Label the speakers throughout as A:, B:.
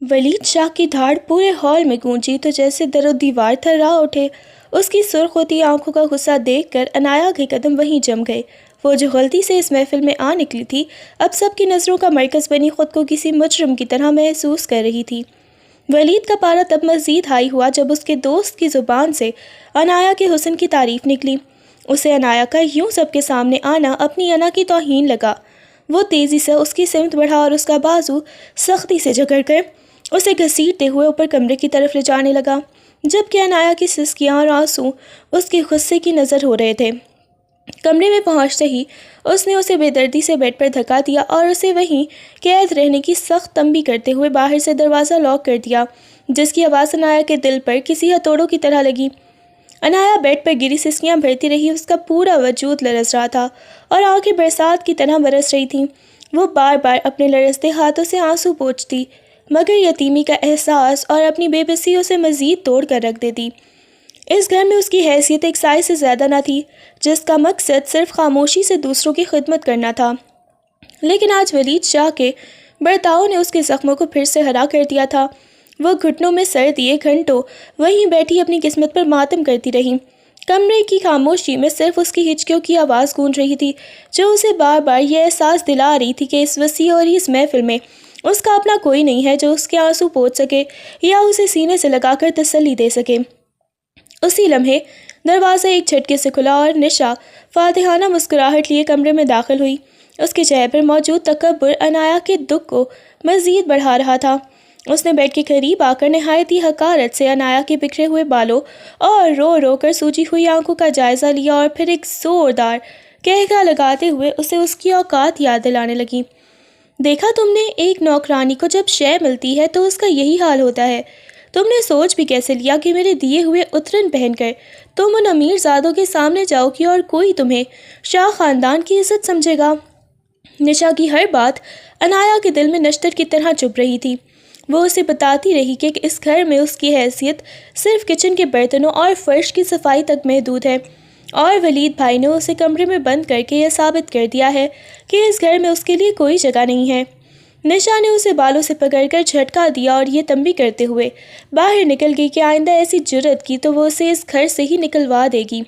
A: ولید شاہ کی دھاڑ پورے ہال میں گونجی تو جیسے در و دیوار تھرا اٹھے۔ اس کی سرخ ہوتی آنکھوں کا غصہ دیکھ کر عنایا کے قدم وہیں جم گئے۔ وہ جو غلطی سے اس محفل میں آ نکلی تھی، اب سب کی نظروں کا مرکز بنی خود کو کسی مجرم کی طرح محسوس کر رہی تھی۔ ولید کا پارا تب مزید ہائی ہوا جب اس کے دوست کی زبان سے عنایا کے حسن کی تعریف نکلی۔ اسے عنایا کا یوں سب کے سامنے آنا اپنی انا کی توہین لگا۔ وہ تیزی سے اس کی سمت بڑھا اور اس کا بازو سختی سے جکڑ کر اسے گھسیٹتے ہوئے اوپر کمرے کی طرف لے جانے لگا، جبکہ عنایا کی سسکیاں اور آنسو اس کے غصے کی نظر ہو رہے تھے۔ کمرے میں پہنچتے ہی اس نے اسے بے دردی سے بیڈ پر دھکا دیا اور اسے وہیں قید رہنے کی سخت تنبیہ کرتے ہوئے باہر سے دروازہ لاک کر دیا، جس کی آواز عنایا کے دل پر کسی ہتھوڑوں کی طرح لگی۔ عنایا بیڈ پر گری سسکیاں بھرتی رہی، اس کا پورا وجود لرز رہا تھا اور آنکھیں برسات کی طرح برس رہی تھیں۔ وہ بار بار اپنے لرزتے ہاتھوں سے آنسو پوچھتی، مگر یتیمی کا احساس اور اپنی بے بسی اسے مزید توڑ کر رکھ دیتی۔ اس گھر میں اس کی حیثیت ایک سائے سے زیادہ نہ تھی، جس کا مقصد صرف خاموشی سے دوسروں کی خدمت کرنا تھا، لیکن آج ولید شاہ کے برتاؤ نے اس کے زخموں کو پھر سے ہرا کر دیا تھا۔ وہ گھٹنوں میں سر دیے گھنٹوں وہیں بیٹھی اپنی قسمت پر ماتم کرتی رہی۔ کمرے کی خاموشی میں صرف اس کی ہچکیوں کی آواز گونج رہی تھی، جو اسے بار بار یہ احساس دلا رہی تھی کہ اس وسیع اور اس محفل میں اس کا اپنا کوئی نہیں ہے جو اس کے آنسو پوچھ سکے یا اسے سینے سے لگا کر تسلی دے سکے۔ اسی لمحے دروازہ ایک جھٹکے سے کھلا اور نشا فاتحانہ مسکراہٹ لیے کمرے میں داخل ہوئی۔ اس کے چہرے پر موجود تکبر عنایا کے دکھ کو مزید بڑھا رہا تھا۔ اس نے بیڈ کے قریب آ کر نہایت ہی حقارت سے عنایا کے بکھرے ہوئے بالوں اور رو رو کر سوجی ہوئی آنکھوں کا جائزہ لیا اور پھر ایک زوردار قہقہ لگاتے ہوئے اسے اس کی اوقات یاد دلانے لگی۔ دیکھا تم نے، ایک نوکرانی کو جب شے ملتی ہے تو اس کا یہی حال ہوتا ہے۔ تم نے سوچ بھی کیسے لیا کہ میرے دیے ہوئے اترن پہن کر تم ان امیر زادوں کے سامنے جاؤ گی اور کوئی تمہیں شاہ خاندان کی عزت سمجھے گا؟ نشا کی ہر بات عنایا کے دل میں نشتر کی طرح چبھ رہی تھی۔ وہ اسے بتاتی رہی کہ اس گھر میں اس کی حیثیت صرف کچن کے برتنوں اور فرش کی صفائی تک محدود ہے، اور ولید بھائی نے اسے کمرے میں بند کر کے یہ ثابت کر دیا ہے کہ اس گھر میں اس کے لیے کوئی جگہ نہیں ہے۔ نشا نے اسے بالوں سے پکڑ کر جھٹکا دیا اور یہ تنبیہ کرتے ہوئے باہر نکل گئی کہ آئندہ ایسی جرت کی تو وہ اسے اس گھر سے ہی نکلوا دے گی۔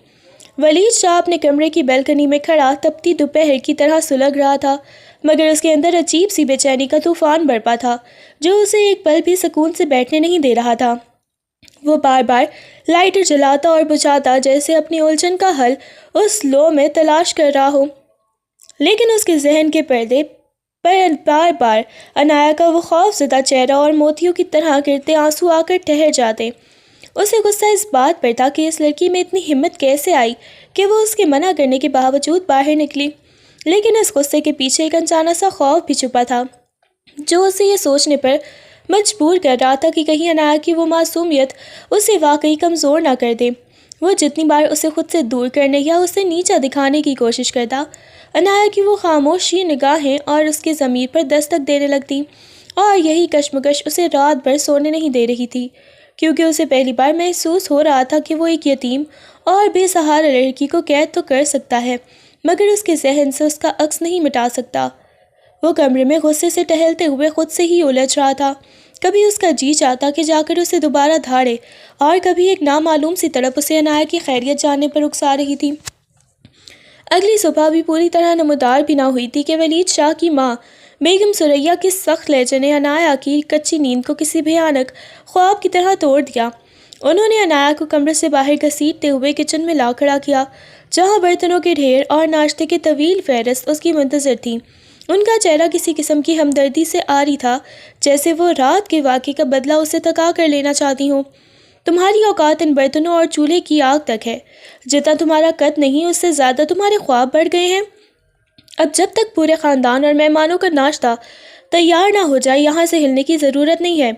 A: ولید شاہ اپنے کمرے کی بیلکنی میں کھڑا تپتی دوپہر کی طرح سلگ رہا تھا، مگر اس کے اندر عجیب سی بے چینی کا طوفان برپا تھا جو اسے ایک پل بھی سکون سے بیٹھنے نہیں دے رہا تھا۔ وہ بار بار لائٹر جلاتا اور بجھاتا جیسے اپنی الجھن کا حل اس لو میں تلاش کر رہا ہو، لیکن اس کے ذہن کے پردے پر بار بار عنایا کا وہ خوف زدہ چہرہ اور موتیوں کی طرح گرتے آنسو آ کر ٹھہر جاتے۔ اسے غصہ اس بات پر تھا کہ اس لڑکی میں اتنی ہمت کیسے آئی کہ وہ اس کے منع کرنے کے باوجود باہر نکلی، لیکن اس غصے کے پیچھے ایک انجانا سا خوف بھی چھپا تھا جو اسے یہ سوچنے پر مجبور کر رہا تھا کہ کہیں عنایا کی وہ معصومیت اسے واقعی کمزور نہ کر دے۔ وہ جتنی بار اسے خود سے دور کرنے یا اسے نیچا دکھانے کی کوشش کرتا، عنایا کی وہ خاموشی نگاہیں اور اس کے ضمیر پر دستک دینے لگتی، اور یہی کشمکش اسے رات بھر سونے نہیں دے رہی تھی، کیونکہ اسے پہلی بار محسوس ہو رہا تھا کہ وہ ایک یتیم اور بے سہارا لڑکی کو قید تو کر سکتا ہے، مگر اس کے ذہن سے اس کا عکس نہیں مٹا سکتا۔ وہ کمرے میں غصے سے ٹہلتے ہوئے خود سے ہی الجھ رہا تھا، کبھی اس کا جی چاہتا کہ جا کر اسے دوبارہ دھاڑے، اور کبھی ایک نامعلوم سی تڑپ اسے عنایا کی خیریت جاننے پر اکسا رہی تھی۔ اگلی صبح بھی پوری طرح نمودار بھی نہ ہوئی تھی کہ ولید شاہ کی ماں بیگم ثریا کے سخت لہجے نے عنایا کی کچی نیند کو کسی بھیانک خواب کی طرح توڑ دیا۔ انہوں نے عنایا کو کمرے سے باہر گھسیٹتے ہوئے کچن میں لا کھڑا کیا، جہاں برتنوں کے ڈھیر اور ناشتے کی طویل فہرست اس کی منتظر تھی۔ ان کا چہرہ کسی قسم کی ہمدردی سے عاری تھا، جیسے وہ رات کے واقعے کا بدلہ اسے تھکا کر لینا چاہتی ہوں۔ تمہاری اوقات ان برتنوں اور چولہے کی آگ تک ہے، جتنا تمہارا قد نہیں اس سے زیادہ تمہارے خواب بڑھ گئے ہیں۔ اب جب تک پورے خاندان اور مہمانوں کا ناشتہ تیار نہ ہو جائے یہاں سے ہلنے کی ضرورت نہیں ہے۔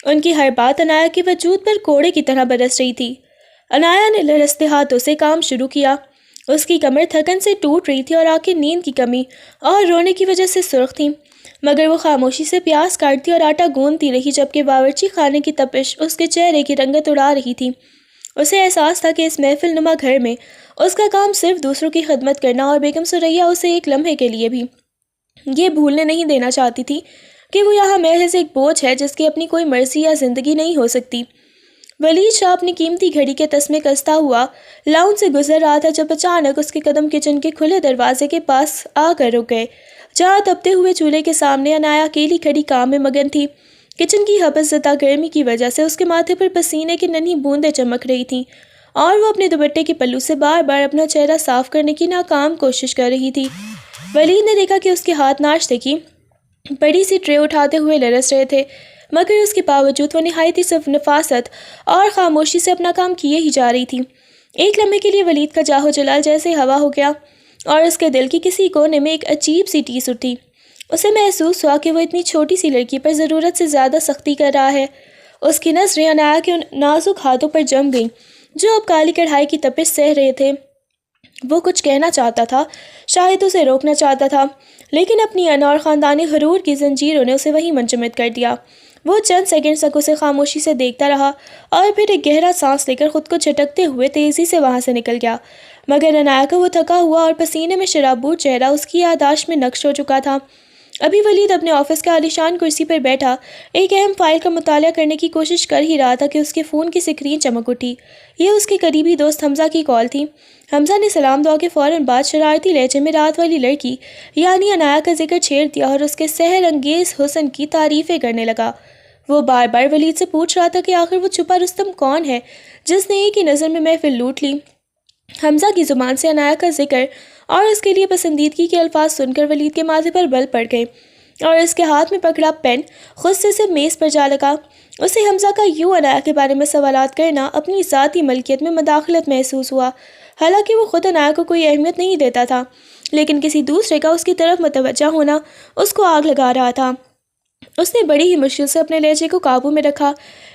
A: ان کی ہر بات عنایا کے وجود پر کوڑے کی طرح برس رہی تھی۔ عنایا نے لرزتے ہاتھوں سے کام شروع کیا۔ اس کی کمر تھکن سے ٹوٹ رہی تھی اور آنکھیں نیند کی کمی اور رونے کی وجہ سے سرخ تھیں، مگر وہ خاموشی سے پیاز کاٹتی اور آٹا گوندتی رہی، جبکہ باورچی خانے کی تپش اس کے چہرے کی رنگت اڑا رہی تھی۔ اسے احساس تھا کہ اس محفل نما گھر میں اس کا کام صرف دوسروں کی خدمت کرنا، اور بیگم ثریا اسے ایک لمحے کے لیے بھی یہ بھولنے نہیں دینا چاہتی تھی کہ وہ یہاں محض ایک بوجھ ہے جس کی اپنی کوئی مرضی یا زندگی نہیں ہو سکتی۔ ولید شاہ اپنی قیمتی گھڑی کے تسمے کستا ہوا لاؤنج سے گزر رہا تھا جب اچانک اس کے قدم کچن کے کھلے دروازے کے پاس آ کر رک گئے، جہاں تپتے ہوئے چولہے کے سامنے عنایا اکیلی کھڑی کام میں مگن تھی۔ کچن کی حبس زدہ گرمی کی وجہ سے اس کے ماتھے پر پسینے کی ننھی بوندیں چمک رہی تھیں اور وہ اپنے دوپٹے کے پلو سے بار بار اپنا چہرہ صاف کرنے کی ناکام کوشش کر رہی تھی۔ ولید نے دیکھا کہ اس کے ہاتھ ناشتے کی بڑی سی ٹرے اٹھاتے ہوئے لرز رہے تھے، مگر اس کے باوجود وہ نہایت ہی نفاست اور خاموشی سے اپنا کام کیے ہی جا رہی تھی۔ ایک لمحے کے لیے ولید کا جاہو جلال جیسے ہوا ہو گیا اور اس کے دل کی کسی کونے میں ایک عجیب سی ٹیس اٹھی۔ اسے محسوس ہوا کہ وہ اتنی چھوٹی سی لڑکی پر ضرورت سے زیادہ سختی کر رہا ہے۔ اس کی نظریں عنایا کے ان نازک ہاتھوں پر جم گئیں جو اب کالی کڑھائی کی تپش سہ رہے تھے۔ وہ کچھ کہنا چاہتا تھا، شاید اسے روکنا چاہتا تھا، لیکن اپنی انا اور خاندانی غرور کی زنجیروں نے اسے وہیں منجمد کر دیا۔ وہ چند سیکنڈ تک اسے خاموشی سے دیکھتا رہا اور پھر ایک گہرا سانس لے کر خود کو جھٹکتے ہوئے تیزی سے وہاں سے نکل گیا، مگر عنایا کا وہ تھکا ہوا اور پسینے میں شرابور چہرہ اس کی یادداشت میں نقش ہو چکا تھا۔ ابھی ولید اپنے آفس کے عالیشان کرسی پر بیٹھا ایک اہم فائل کا مطالعہ کرنے کی کوشش کر ہی رہا تھا کہ اس کے فون کی سکرین چمک اٹھی۔ یہ اس کے قریبی دوست حمزہ کی کال تھی۔ حمزہ نے سلام دعا کے فوراً بعد شرارتی لہجے میں رات والی لڑکی یعنی عنایا کا ذکر چھیڑ دیا اور اس کے سحر انگیز حسن کی تعریفیں کرنے لگا۔ وہ بار بار ولید سے پوچھ رہا تھا کہ آخر وہ چھپا رستم کون ہے جس نے ایک ہی نظر میں محفل لوٹ لی۔ حمزہ کی زبان سے عنایا کا ذکر اور اس کے لیے پسندیدگی کے الفاظ سن کر ولید کے ماتھے پر بل پڑ گئے اور اس کے ہاتھ میں پکڑا پین خود سے میز پر جا لگا۔ اسے حمزہ کا یوں عنایا کے بارے میں سوالات کرنا اپنی ذاتی ملکیت میں مداخلت محسوس ہوا، حالانکہ وہ خود عنایا کو کوئی اہمیت نہیں دیتا تھا، لیکن کسی دوسرے کا اس کی طرف متوجہ ہونا اس کو آگ لگا رہا تھا۔ اس نے بڑی ہی مشکل سے اپنے لہجے کو قابو میں رکھا،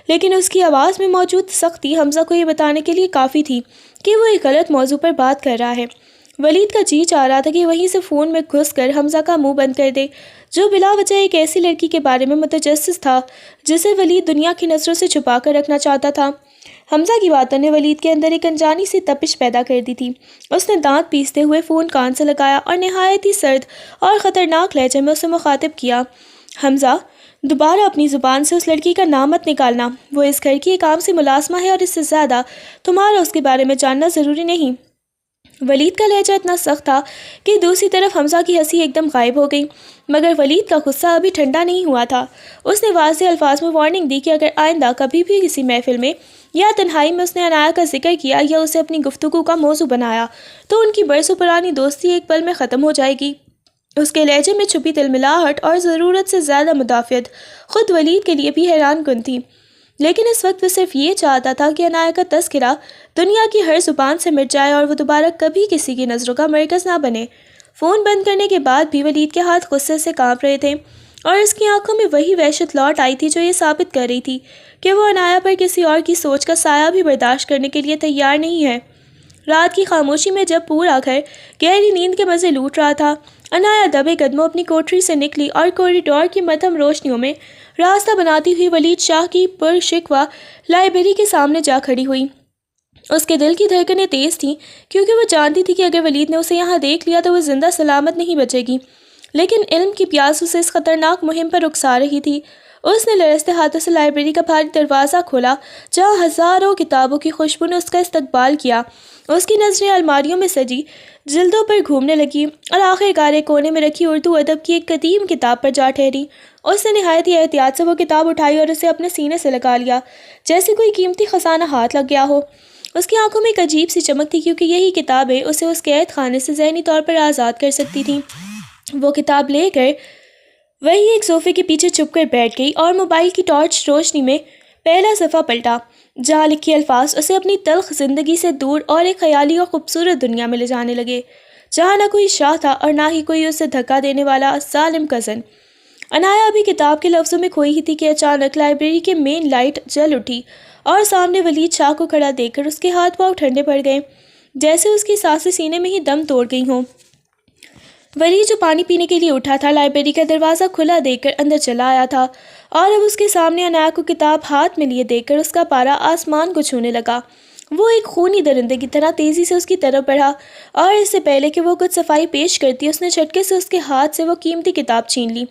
A: لیکن اس کی آواز میں موجود سختی حمزہ کو یہ بتانے کے لیے کافی تھی کہ وہ ایک غلط موضوع پر بات کر رہا ہے۔ ولید کا جی چاہ رہا تھا کہ وہیں سے فون میں گھس کر حمزہ کا منہ بند کر دے، جو بلا وجہ ایک ایسی لڑکی کے بارے میں متجسس تھا جسے ولید دنیا کی نظروں سے چھپا کر رکھنا چاہتا تھا۔ حمزہ کی باتوں نے ولید کے اندر ایک انجانی سی تپش پیدا کر دی تھی۔ اس نے دانت پیستے ہوئے فون کان سے لگایا اور نہایت ہی سرد اور خطرناک لہجے میں اسے مخاطب کیا۔ حمزہ، دوبارہ اپنی زبان سے اس لڑکی کا نام مت نکالنا۔ وہ اس گھر کی ایک عام سی ملازمہ ہے اور اس سے زیادہ تمہارا اس کے بارے میں جاننا ضروری نہیں۔ ولید کا لہجہ اتنا سخت تھا کہ دوسری طرف حمزہ کی ہنسی ایک دم غائب ہو گئی، مگر ولید کا غصہ ابھی ٹھنڈا نہیں ہوا تھا۔ اس نے واضح الفاظ میں وارننگ دی کہ اگر آئندہ کبھی بھی کسی محفل میں یا تنہائی میں اس نے عنایا کا ذکر کیا یا اسے اپنی گفتگو کا موضوع بنایا تو ان کی برسوں پرانی دوستی ایک پل میں ختم ہو جائے گی۔ اس کے لہجے میں چھپی تلملاہٹ اور ضرورت سے زیادہ مدافعت خود ولید کے لیے بھی حیران کن تھی، لیکن اس وقت وہ صرف یہ چاہتا تھا کہ عنایا کا تذکرہ دنیا کی ہر زبان سے مٹ جائے اور وہ دوبارہ کبھی کسی کی نظروں کا مرکز نہ بنے۔ فون بند کرنے کے بعد بھی ولید کے ہاتھ غصے سے کانپ رہے تھے اور اس کی آنکھوں میں وہی وحشت لوٹ آئی تھی جو یہ ثابت کر رہی تھی کہ وہ عنایا پر کسی اور کی سوچ کا سایہ بھی برداشت کرنے کے لیے تیار نہیں ہے۔ رات کی خاموشی میں جب پورا گھر گہری نیند کے مزے لوٹ رہا تھا، عنایا دبے قدموں اپنی کوٹری سے نکلی اور کوریڈور کی مدھم روشنیوں میں راستہ بناتی ہوئی ولید شاہ کی پرشکوہ لائبریری کے سامنے جا کھڑی ہوئی۔ اس کے دل کی دھڑکنیں تیز تھیں کیونکہ وہ جانتی تھی کہ اگر ولید نے اسے یہاں دیکھ لیا تو وہ زندہ سلامت نہیں بچے گی، لیکن علم کی پیاس اسے اس خطرناک مہم پر اکسا رہی تھی۔ اس نے لرزتے ہاتھوں سے لائبریری کا بھاری دروازہ کھولا جہاں ہزاروں کتابوں کی خوشبو نے اس کا استقبال کیا۔ اس کی نظریں الماریوں میں سجی جلدوں پر گھومنے لگی اور آخر کار ایک کونے میں رکھی اردو ادب کی ایک قدیم کتاب پر جا ٹھہری۔ اس نے نہایت ہی احتیاط سے وہ کتاب اٹھائی اور اسے اپنے سینے سے لگا لیا جیسے کوئی قیمتی خزانہ ہاتھ لگ گیا ہو۔ اس کی آنکھوں میں ایک عجیب سی چمک تھی کیونکہ یہی کتابیں اسے اس قید خانے سے ذہنی طور پر آزاد کر سکتی تھیں۔ وہ کتاب لے کر وہی ایک صوفے کے پیچھے چھپ کر بیٹھ گئی اور موبائل کی ٹارچ روشنی میں پہلا صفحہ پلٹا جہاں لکھے الفاظ اسے اپنی تلخ زندگی سے دور اور ایک خیالی اور خوبصورت دنیا میں لے جانے لگے جہاں نہ کوئی شاہ تھا اور نہ ہی کوئی اسے دھکا دینے والا ظالم کزن۔ عنایا ابھی کتاب کے لفظوں میں کھوئی ہی تھی کہ اچانک لائبریری کے مین لائٹ جل اٹھی اور سامنے ولید شاہ کو کھڑا دیکھ کر اس کے ہاتھ پاؤں ٹھنڈے پڑ گئے جیسے اس کی سانسیں سینے میں ہی دم توڑ گئی ہوں۔ ولید جو پانی پینے کے لیے اٹھا تھا لائبریری کا دروازہ کھلا دیکھ کر اندر چلا آیا تھا اور اب اس کے سامنے عنایا کو کتاب ہاتھ میں لیے دیکھ کر اس کا پارا آسمان کو چھونے لگا۔ وہ ایک خونی درندے کی طرح تیزی سے اس کی طرف بڑھا اور اس سے پہلے کہ وہ کچھ صفائی پیش کرتی اس نے جھٹکے سے اس کے ہاتھ سے وہ قیمتی کتاب چھین لی۔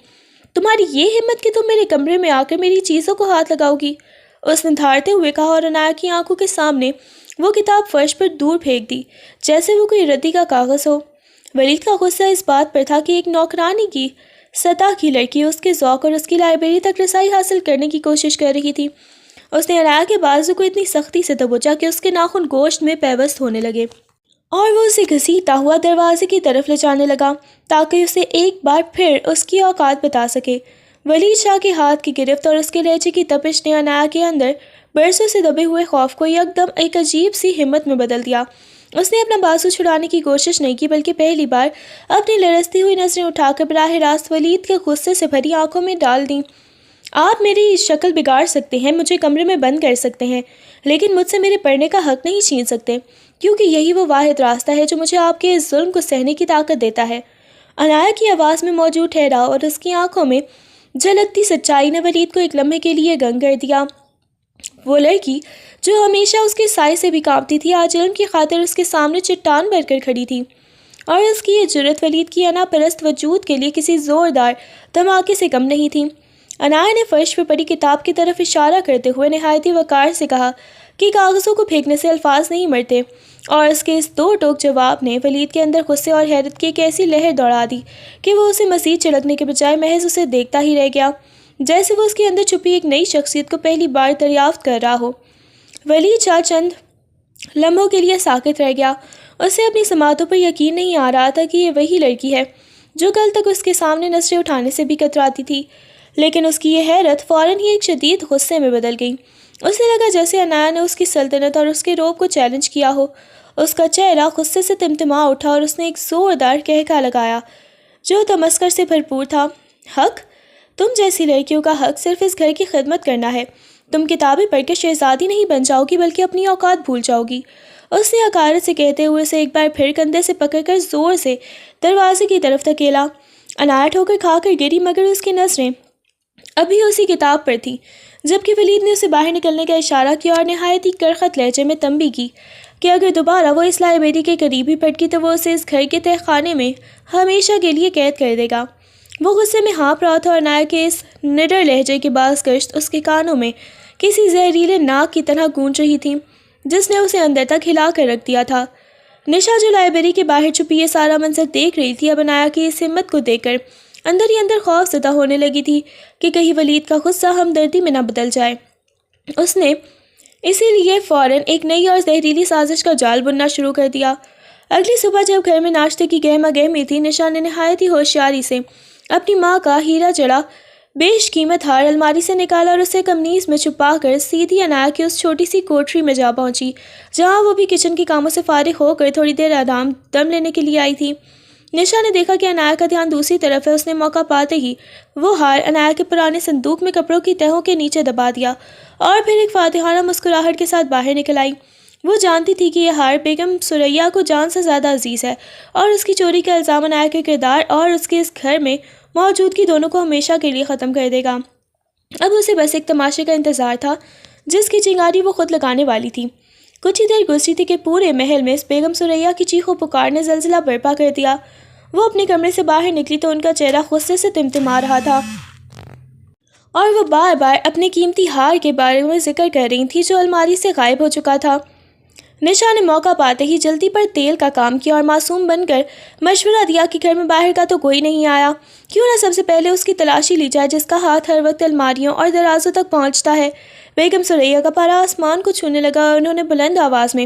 A: تمہاری یہ ہمت کہ تم میرے کمرے میں آ کر میری چیزوں کو ہاتھ لگاؤ گی، اس نے دھاڑتے ہوئے کہا اور عنایا کی آنکھوں کے سامنے وہ کتاب فرش پر دور پھینک دی جیسے وہ کوئی ردی کا کاغذ ہو۔ ولید کا غصہ اس بات پر تھا کہ ایک نوکرانی کی سطح کی لڑکی اس کے ذوق اور اس کی لائبریری تک رسائی حاصل کرنے کی کوشش کر رہی تھی۔ اس نے عنایا کے بازو کو اتنی سختی سے دبوچا کہ اس کے ناخن گوشت میں پیوست ہونے لگے اور وہ اسے گھسیٹتا ہوا دروازے کی طرف لے جانے لگا تاکہ اسے ایک بار پھر اس کی اوقات بتا سکے۔ ولید شاہ کے ہاتھ کی گرفت اور اس کے لہجے کی تپش نے عنایا کے اندر برسوں سے دبے ہوئے خوف کو یکدم ایک عجیب سی ہمت میں بدل دیا۔ اس نے اپنا بازو چھڑانے کی کوشش نہیں کی بلکہ پہلی بار اپنی لرزتی ہوئی نظریں اٹھا کر براہ راست ولید کے غصے سے بھری آنکھوں میں ڈال دیں۔ آپ میری شکل بگاڑ سکتے ہیں، مجھے کمرے میں بند کر سکتے ہیں، لیکن مجھ سے میرے پڑھنے کا حق نہیں چھین سکتے، کیونکہ یہی وہ واحد راستہ ہے جو مجھے آپ کے اس ظلم کو سہنے کی طاقت دیتا ہے۔ عنایا کی آواز میں موجود ٹھہراؤ اور اس کی آنکھوں میں جھلکتی سچائی نے ولید کو ایک لمحے کے لیے گنگ کر دیا۔ وہ لڑکی جو ہمیشہ اس کے سائے سے بھی کانپتی تھی آج علم کی خاطر اس کے سامنے چٹان بن کر کھڑی تھی، اور اس کی یہ جرأت ولید کی انا پرست وجود کے لیے کسی زوردار دھماکے سے کم نہیں تھی۔ عنایا نے فرش پر پڑی کتاب کی طرف اشارہ کرتے ہوئے نہایتی وقار سے کہا کہ کاغذوں کو پھینکنے سے الفاظ نہیں مرتے، اور اس کے اس دو ٹوک جواب نے ولید کے اندر غصے اور حیرت کی ایک ایسی لہر دوڑا دی کہ وہ اسے مزید چڑکنے کے بجائے محض اسے دیکھتا ہی رہ گیا، جیسے وہ اس کے اندر چھپی ایک نئی شخصیت کو پہلی بار دریافت کر رہا ہو۔ ولید شاہ چند لمحوں کے لیے ساکت رہ گیا۔ اسے اپنی سماعتوں پر یقین نہیں آ رہا تھا کہ یہ وہی لڑکی ہے جو کل تک اس کے سامنے نظریں اٹھانے سے بھی کتراتی تھی، لیکن اس کی یہ حیرت فوراً ہی ایک شدید غصے میں بدل گئی۔ اسے لگا جیسے عنایا نے اس کی سلطنت اور اس کے روب کو چیلنج کیا ہو۔ اس کا چہرہ غصے سے تمتما اٹھا اور اس نے ایک زوردار قہقہ لگایا جو تمسخر سے بھرپور تھا۔ حق؟ تم جیسی لڑکیوں کا حق صرف اس گھر کی خدمت کرنا ہے۔ تم کتابیں پڑھ کے شہزادی نہیں بن جاؤ گی بلکہ اپنی اوقات بھول جاؤ گی، اس نے حقارت سے کہتے ہوئے اسے ایک بار پھر کندھے سے پکڑ کر زور سے دروازے کی طرف دھکیلا۔ عنایا ٹھوکر کھا کر گری مگر اس کی نظریں ابھی اسی کتاب پر تھی، جبکہ ولید نے اسے باہر نکلنے کا اشارہ کیا اور نہایت ہی کرخت لہجے میں تنبیہ کی کہ اگر دوبارہ وہ اس لائبریری کے قریب ہی پھٹکی تو وہ اسے اس گھر کے تہہ خانے میں ہمیشہ کے لیے قید کر دے گا۔ وہ غصے میں ہانپ رہا تھا اور عنایا کے اس نڈر لہجے کی باز گشت اس کے کانوں میں کسی زہریلے ناک کی طرح گونج رہی تھی جس نے اسے اندر تک ہلا کر رکھ دیا تھا۔ نشا جو لائبریری کے باہر چھپی یہ سارا منظر دیکھ رہی تھی اب عنایا کی اس ہمت کو دیکھ کر اندر ہی اندر خوف زدہ ہونے لگی تھی کہ کہیں ولید کا غصہ ہمدردی میں نہ بدل جائے۔ اس نے اسی لیے فوراً ایک نئی اور زہریلی سازش کا جال بننا شروع کر دیا۔ اگلی صبح جب گھر میں ناشتے کی گہما گہمی تھی، نشا نے نہایت ہی ہوشیاری سے اپنی ماں کا ہیرا جڑا بیش قیمت ہار الماری سے نکالا اور اسے کمنیز میں چھپا کر سیدھی عنایا کی اس چھوٹی سی کوٹری میں جا پہنچی جہاں وہ بھی کچن کے کاموں سے فارغ ہو کر تھوڑی دیر آرام دم لینے کے لیے آئی تھی۔ نشا نے دیکھا کہ عنایا کا دھیان دوسری طرف ہے۔ اس نے موقع پاتے ہی وہ ہار عنایا کے پرانے صندوق میں کپڑوں کی تہوں کے نیچے دبا دیا اور پھر ایک فاتحانہ مسکراہٹ کے ساتھ باہر نکل آئی۔ وہ جانتی تھی کہ یہ ہار بیگم ثریا کو جان سے زیادہ عزیز ہے اور اس کی چوری کا الزام عنایا کے کردار اور اس کے اس گھر میں موجودگی دونوں کو ہمیشہ کے لیے ختم کر دے گا۔ اب اسے بس ایک تماشے کا انتظار تھا جس کی چنگاری وہ خود لگانے والی تھی۔ کچھ ہی دیر گزری تھی کہ پورے محل میں اس بیگم ثریا کی چیخ و پکار نے زلزلہ برپا کر دیا۔ وہ اپنے کمرے سے باہر نکلی تو ان کا چہرہ غصے سے تمتما رہا تھا اور وہ بار بار اپنے قیمتی ہار کے بارے میں ذکر کر رہی تھی جو الماری سے غائب ہو چکا تھا۔ نشا نے موقع پاتے ہی جلدی پر تیل کا کام کیا اور معصوم بن کر مشورہ دیا کہ گھر میں باہر کا تو کوئی نہیں آیا، کیوں نہ سب سے پہلے اس کی تلاشی لی جائے جس کا ہاتھ ہر وقت الماریوں اور درازوں تک پہنچتا ہے۔ بیگم ثریا کا پارا آسمان کو چھونے لگا اور انہوں نے بلند آواز میں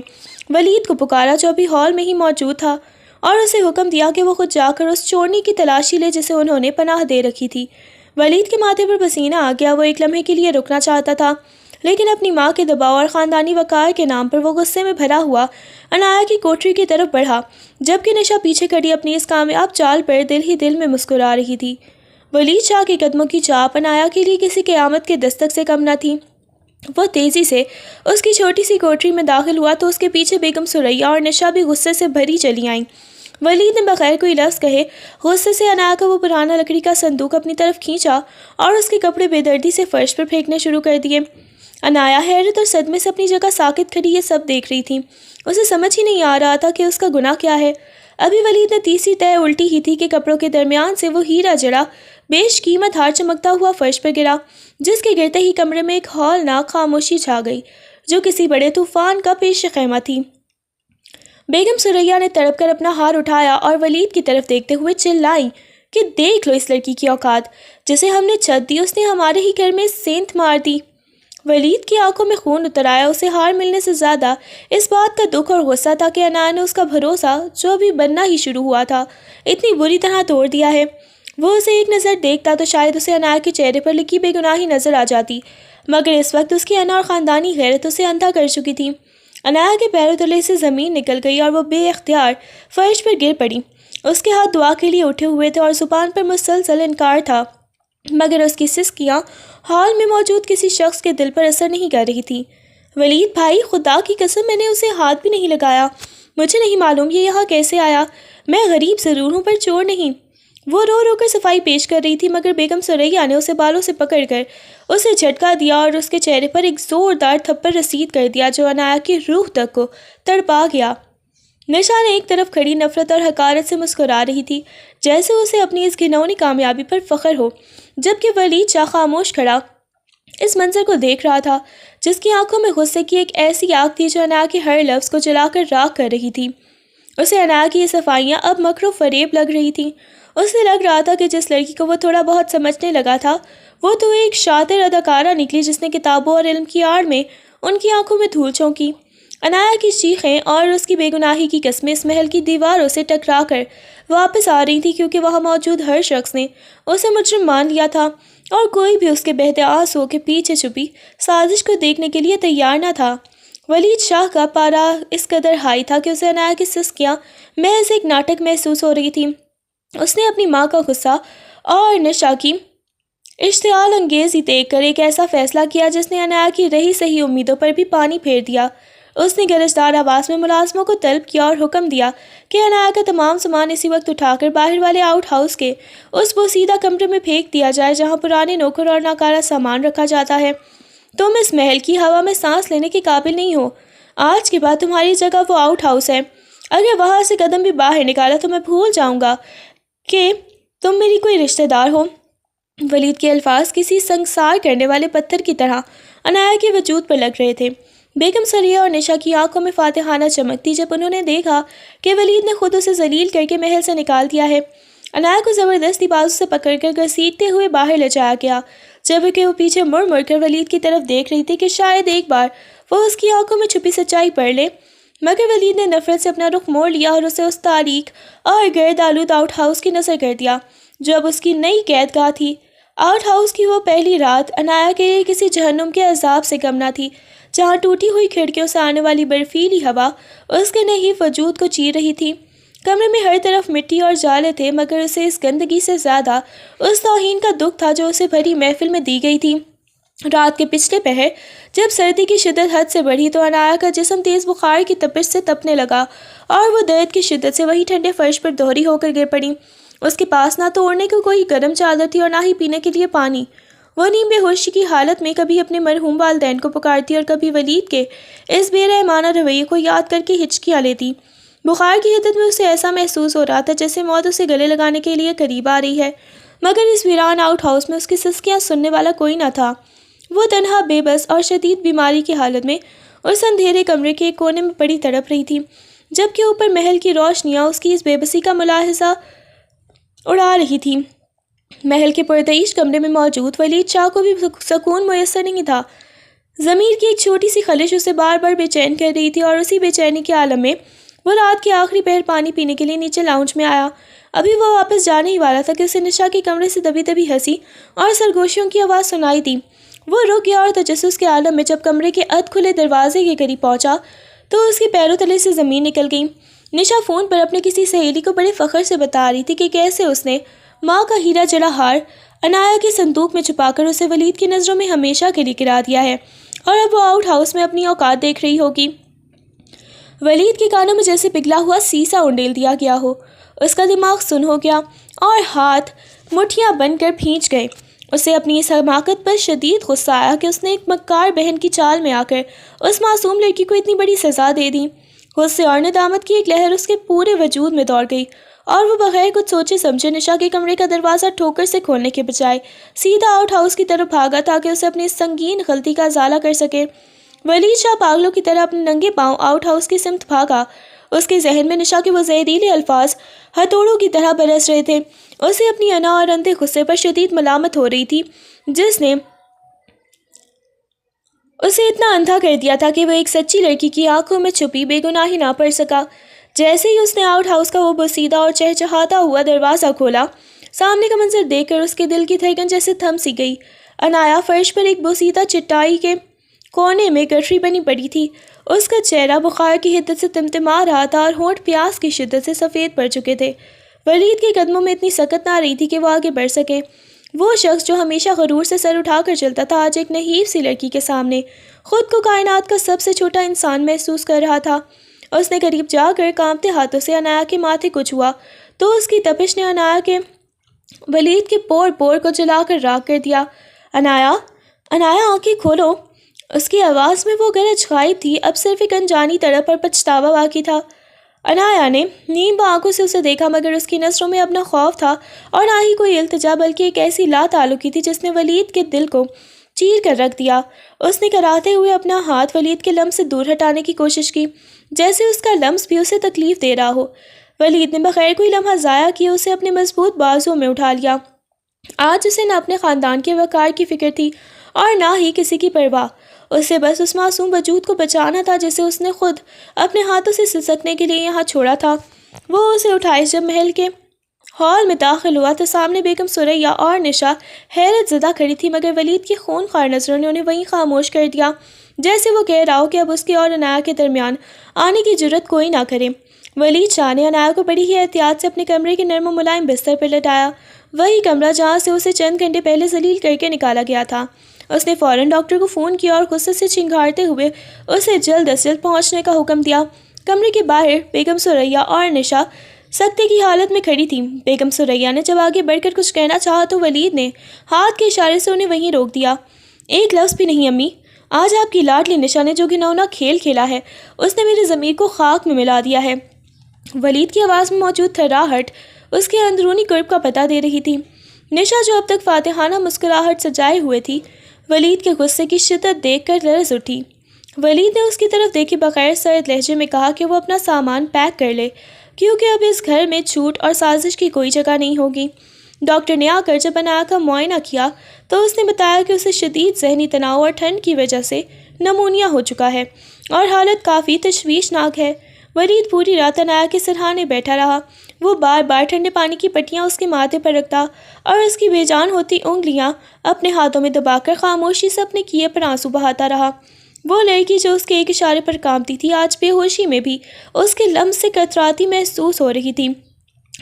A: ولید کو پکارا جو ابھی ہال میں ہی موجود تھا اور اسے حکم دیا کہ وہ خود جا کر اس چورنی کی تلاشی لے جسے انہوں نے پناہ دے رکھی تھی۔ ولید کے ماتھے پر پسینہ آ گیا۔ وہ ایک لمحے کے لیے رکنا چاہتا تھا لیکن اپنی ماں کے دباؤ اور خاندانی وقار کے نام پر وہ غصے میں بھرا ہوا عنایا کی کوٹری کی طرف بڑھا، جبکہ نشا پیچھے کھڑی اپنی اس کامیاب چال پر دل ہی دل میں مسکرا رہی تھی۔ ولید شاہ کے قدموں کی چاپ عنایا کے لیے کسی قیامت کے دستک سے کم نہ تھی۔ وہ تیزی سے اس کی چھوٹی سی کوٹری میں داخل ہوا تو اس کے پیچھے بیگم ثریا اور نشا بھی غصے سے بھری چلی آئیں۔ ولید نے بغیر کوئی لفظ کہے غصے سے عنایا کا وہ پرانا لکڑی کا صندوق اپنی طرف کھینچا اور اس کے کپڑے بے دردی سے فرش پر پھینکنے شروع کر دیے۔ عنایا حیرت اور صدمے سے اپنی جگہ ساکت کھڑی یہ سب دیکھ رہی تھی۔ اسے سمجھ ہی نہیں آ رہا تھا کہ اس کا گناہ کیا ہے۔ ابھی ولید نے تیسری تہہ الٹی ہی تھی کہ کپڑوں کے درمیان سے وہ ہیرا جڑا بیش قیمت ہار چمکتا ہوا فرش پر گرا، جس کے گرتے ہی کمرے میں ایک ہولناک خاموشی چھا گئی جو کسی بڑے طوفان کا پیش خیمہ تھی۔ بیگم ثریا نے تڑپ کر اپنا ہار اٹھایا اور ولید کی طرف دیکھتے ہوئے چلائیں کہ دیکھ لو اس لڑکی کی اوقات، جسے ہم نے چھت دی اس نے ہمارے ہی گھر میں سینت مار دی۔ ولید کی آنکھوں میں خون اتر آیا، اسے ہار ملنے سے زیادہ اس بات کا دکھ اور غصہ تھا کہ عنایا نے اس کا بھروسہ جو ابھی بننا ہی شروع ہوا تھا اتنی بری طرح توڑ دیا ہے۔ وہ اسے ایک نظر دیکھتا تو شاید اسے عنایا کے چہرے پر لکھی بے گناہی نظر آ جاتی، مگر اس وقت اس کی انا اور خاندانی غیرت اسے اندھا کر چکی تھی۔ عنایا کے پیروں تلے سے زمین نکل گئی اور وہ بے اختیار فرش پر گر پڑی۔ اس کے ہاتھ دعا کے لیے اٹھے ہوئے تھے اور زبان پر مسلسل انکار تھا، مگر اس کی سسکیاں ہال میں موجود کسی شخص کے دل پر اثر نہیں کر رہی تھی۔ ولید بھائی، خدا کی قسم میں نے اسے ہاتھ بھی نہیں لگایا، مجھے نہیں معلوم یہ یہاں کیسے آیا، میں غریب ضرور ہوں پر چور نہیں۔ وہ رو رو کر صفائی پیش کر رہی تھی، مگر بیگم ثریا نے اسے بالوں سے پکڑ کر اسے جھٹکا دیا اور اس کے چہرے پر ایک زوردار تھپڑ رسید کر دیا جو عنایا کی روح تک کو تڑپا گیا۔ نشا نے ایک طرف کھڑی نفرت اور حقارت سے مسکرا رہی تھی، جیسے اسے اپنی اس گھناؤنی کامیابی پر فخر ہو، جبکہ ولید شاہ خاموش کھڑا اس منظر کو دیکھ رہا تھا، جس کی آنکھوں میں غصے کی ایک ایسی آگ تھی جو عنایا کے ہر لفظ کو جلا کر راکھ کر رہی تھی۔ اسے عنایا کی یہ صفائیاں اب مکر و فریب لگ رہی تھیں۔ اسے لگ رہا تھا کہ جس لڑکی کو وہ تھوڑا بہت سمجھنے لگا تھا وہ تو ایک شاطر اداکارہ نکلی جس نے کتابوں اور علم کی آڑ میں ان کی آنکھوں میں دھول جھونکی۔ عنایا کی چیخیں اور اس کی بے گناہی کی قسمیں اس محل کی دیواروں سے ٹکرا کر واپس آ رہی تھیں، کیونکہ وہاں موجود ہر شخص نے اسے مجرم مان لیا تھا اور کوئی بھی اس کے بہتے آنسوؤں کے پیچھے چھپی سازش کو دیکھنے کے لیے تیار نہ تھا۔ ولید شاہ کا پارا اس قدر ہائی تھا کہ اسے عنایا کی سسکیاں محض ایک ناٹک محسوس ہو رہی تھیں۔ اس نے اپنی ماں کا غصہ اور نشا کی اشتعال انگیزی دیکھ کر ایک ایسا فیصلہ کیا جس نے عنایا کی رہی صحیح امیدوں پر بھی پانی پھیر دیا۔ اس نے گرجدار آواز میں ملازموں کو طلب کیا اور حکم دیا کہ عنایا کا تمام سامان اسی وقت اٹھا کر باہر والے آؤٹ ہاؤس کے اس بوسیدہ کمرے میں پھینک دیا جائے جہاں پرانے نوکر اور ناکارہ سامان رکھا جاتا ہے۔ تم اس محل کی ہوا میں سانس لینے کے قابل نہیں ہو، آج کے بعد تمہاری جگہ وہ آؤٹ ہاؤس ہے، اگر وہاں سے قدم بھی باہر نکالا تو میں بھول جاؤں گا کہ تم میری کوئی رشتہ دار ہو۔ ولید کے الفاظ کسی سنگسار کرنے والے پتھر کی طرح عنایا کے وجود پر لگ رہے تھے۔ بیگم ثریا اور نشا کی آنکھوں میں فاتحانہ چمک تھی جب انہوں نے دیکھا کہ ولید نے خود اسے ذلیل کر کے محل سے نکال دیا ہے۔ عنایا کو زبردستی بازو سے پکڑ کر گھسیٹتے ہوئے باہر لے جایا گیا، جبکہ وہ پیچھے مڑ مڑ کر ولید کی طرف دیکھ رہی تھی کہ شاید ایک بار وہ اس کی آنکھوں میں چھپی سچائی پڑھ لے، مگر ولید نے نفرت سے اپنا رخ موڑ لیا اور اسے اس تاریک اور گرد آلود آؤٹ ہاؤس کی نظر کر دیا جو اب اس کی نئی قید گاہ تھی۔ آؤٹ ہاؤس کی وہ پہلی رات عنایا کے لیے کسی جہنم کے عذاب سے کم نہ تھی، جہاں ٹوٹی ہوئی کھڑکیوں سے آنے والی برفیلی ہوا اس کے نحیف وجود کو چیر رہی تھی۔ کمرے میں ہر طرف مٹی اور جالے تھے، مگر اسے اس گندگی سے زیادہ اس توہین کا دکھ تھا جو اسے بھری محفل میں دی گئی تھی۔ رات کے پچھلے پہر جب سردی کی شدت حد سے بڑھی تو عنایا کا جسم تیز بخار کی تپش سے تپنے لگا اور وہ درد کی شدت سے وہی ٹھنڈے فرش پر دوہری ہو کر گر پڑی۔ اس کے پاس نہ تو اوڑھنے کو کوئی گرم چادر تھی اور نہ ہی پینے کے لیے پانی۔ وہ نیم بے ہوشی کی حالت میں کبھی اپنے مرحوم والدین کو پکارتی اور کبھی ولید کے اس بے رحمانہ رویے کو یاد کر کے ہچکیاں لیتی۔ بخار کی حدت میں اسے ایسا محسوس ہو رہا تھا جیسے موت اسے گلے لگانے کے لیے قریب آ رہی ہے، مگر اس ویران آؤٹ ہاؤس میں اس کی سسکیاں سننے والا کوئی نہ تھا۔ وہ تنہا، بے بس اور شدید بیماری کی حالت میں اس اندھیرے کمرے کے ایک کونے میں پڑی تڑپ رہی تھی، جبکہ اوپر محل کی روشنیاں اس کی اس بے بسی کا ملاحظہ اڑا رہی تھی۔ محل کے پردیش کمرے میں موجود ولید شاہ کو بھی سکون میسر نہیں تھا۔ ضمیر کی ایک چھوٹی سی خلش اسے بار بار بے چین کر رہی تھی اور اسی بے چینی کے عالم میں وہ رات کے آخری پہر پانی پینے کے لیے نیچے لاؤنج میں آیا۔ ابھی وہ واپس جانے ہی والا تھا کہ اسے نشا کے کمرے سے دبی دبی ہنسی اور سرگوشیوں کی آواز سنائی دی۔ وہ رک گیا اور تجسس کے عالم میں جب کمرے کے ادھ کھلے دروازے کے قریب پہنچا تو اس کے پیروں تلے سے زمین نکل گئی۔ نشا فون پر اپنے کسی سہیلی کو بڑے فخر سے بتا رہی تھی کہ کیسے اس نے ماں کا ہیرا جڑا ہار عنایا کے صندوق میں چھپا کر اسے ولید کی نظروں میں ہمیشہ کے لیے گرا دیا ہے اور اب وہ آؤٹ ہاؤس میں اپنی اوقات دیکھ رہی ہوگی۔ ولید کے کانوں میں جیسے پگھلا ہوا سیسا انڈیل دیا گیا ہو، اس کا دماغ سن ہو گیا اور ہاتھ مٹھیاں بن کر بھینچ گئے۔ اسے اپنی اس حماقت پر شدید غصہ آیا کہ اس نے ایک مکار بہن کی چال میں آ کر اس معصوم لڑکی کو اتنی بڑی سزا دے دی۔ غصے اور ندامت کی ایک لہر اس کے پورے وجود میں دوڑ گئی اور وہ بغیر کچھ سوچے سمجھے نشا کے کمرے کا دروازہ ٹھوکر سے کھولنے کے بجائے سیدھا آؤٹ ہاؤس کی طرف بھاگا تاکہ اسے اپنی سنگین غلطی کا ازالہ کر سکے۔ ولید شاہ پاگلوں کی طرح اپنے ننگے پاؤں آؤٹ ہاؤس کی سمت بھاگا۔ اس کے ذہن میں نشا کے وہ زہریلے الفاظ ہتھوڑوں کی طرح برس رہے تھے۔ اسے اپنی انا اور اندھے غصے پر شدید ملامت ہو رہی تھی جس نے اسے اتنا اندھا کر دیا تھا کہ وہ ایک سچی لڑکی کی آنکھوں میں چھپی بے گناہی نہ پڑ سکا۔ جیسے ہی اس نے آؤٹ ہاؤس کا وہ بوسیدہ اور چہچہاتا ہوا دروازہ کھولا، سامنے کا منظر دیکھ کر اس کے دل کی دھڑکن جیسے تھم سی گئی۔ عنایا فرش پر ایک بوسیدہ چٹائی کے کونے میں گٹھری بنی پڑی تھی۔ اس کا چہرہ بخار کی حدت سے تمتما رہا تھا اور ہونٹ پیاس کی شدت سے سفید پڑ چکے تھے۔ ولید کے قدموں میں اتنی سکت نہ رہی تھی کہ وہ آگے بڑھ سکے۔ وہ شخص جو ہمیشہ غرور سے سر اٹھا کر چلتا تھا، آج ایک نحیف سی لڑکی کے سامنے خود کو کائنات کا سب سے چھوٹا انسان محسوس کر رہا تھا۔ اس نے قریب جا کر کانپتے ہاتھوں سے عنایا کے ماتھے کو چھوا تو اس کی تپش نے عنایا کے ولید کے پور پور کو جلا کر راکھ کر دیا۔ عنایا آنکھیں کھولو۔ اس کی آواز میں وہ گرج غائب تھی، اب صرف ایک انجانی تڑپ اور پچھتاوا باقی تھا۔ عنایا نے نیم آنکھوں سے اسے دیکھا، مگر اس کی نظروں میں اب نہ خوف تھا اور نہ ہی کوئی التجا، بلکہ ایک ایسی لا تعلقی تھی جس نے ولید کے دل کو چیر کر رکھ دیا۔ اس نے کراہتے ہوئے اپنا ہاتھ ولید کے لمس سے دور ہٹانے کی کوشش کی، جیسے اس کا لمس بھی اسے تکلیف دے رہا ہو۔ ولید نے بغیر کوئی لمحہ ضائع کیے اسے اپنے مضبوط بازوؤں میں اٹھا لیا۔ آج اسے نہ اپنے خاندان کے وقار کی فکر تھی اور نہ ہی کسی کی پرواہ۔ اسے بس اس معصوم وجود کو بچانا تھا جسے اس نے خود اپنے ہاتھوں سے سسکنے کے لیے یہاں چھوڑا تھا۔ وہ اسے اٹھائے جب محل کے ہال میں داخل ہوا تو سامنے بیگم ثریا اور نشا حیرت زدہ کھڑی تھی، مگر ولید کی خون خوار نظروں نے انہیں وہیں خاموش کر دیا، جیسے وہ کہہ رہا ہو کہ اب اس کے اور عنایا کے درمیان آنے کی جرت کوئی نہ کرے۔ ولید شاہ نے عنایا کو بڑی ہی احتیاط سے اپنے کمرے کے نرم و ملائم بستر پر لٹایا، وہی کمرہ جہاں سے اسے چند گھنٹے پہلے ذلیل کر کے نکالا گیا تھا۔ اس نے فوراً ڈاکٹر کو فون کیا اور غصے سے چنگھاڑتے ہوئے اسے جلد از جلد پہنچنے کا حکم دیا۔ کمرے کے باہر بیگم ثریا اور نشا سکتے کی حالت میں کھڑی تھی۔ بیگم ثریا نے جب آگے بڑھ کر کچھ کہنا چاہا تو ولید نے ہاتھ کے اشارے سے انہیں وہیں روک دیا۔ ایک لفظ بھی نہیں امی، آج آپ کی لاڈلی نشا نے جو گھناؤنا کھیل کھیلا ہے اس نے میرے ضمیر کو خاک میں ملا دیا ہے۔ ولید کی آواز میں موجود تھراہٹ اس کے اندرونی کرب کا پتہ دے رہی تھی۔ نشا جو اب تک فاتحانہ مسکراہٹ سجائے ہوئے تھی، ولید کے غصے کی شدت دیکھ کر لرز اٹھی۔ ولید نے اس کی طرف دیکھے بغیر سرد لہجے میں کہا کہ وہ اپنا سامان پیک کر لے، کیونکہ اب اس گھر میں جھوٹ اور سازش کی کوئی جگہ نہیں ہوگی۔ ڈاکٹر نے آ کر جب عنایا کا معائنہ کیا تو اس نے بتایا کہ اسے شدید ذہنی تناؤ اور ٹھنڈ کی وجہ سے نمونیا ہو چکا ہے اور حالت کافی تشویشناک ہے۔ ولید پوری رات عنایا کے سرہانے بیٹھا رہا۔ وہ بار بار ٹھنڈے پانی کی پٹیاں اس کے ماتھے پر رکھتا اور اس کی بے جان ہوتی انگلیاں اپنے ہاتھوں میں دبا کر خاموشی سے اپنے کیے پر آنسو بہاتا رہا۔ وہ لڑکی جو اس کے ایک اشارے پر کانپتی تھی، آج بے ہوشی میں بھی اس کے لمس سے کتراتی محسوس ہو رہی تھی۔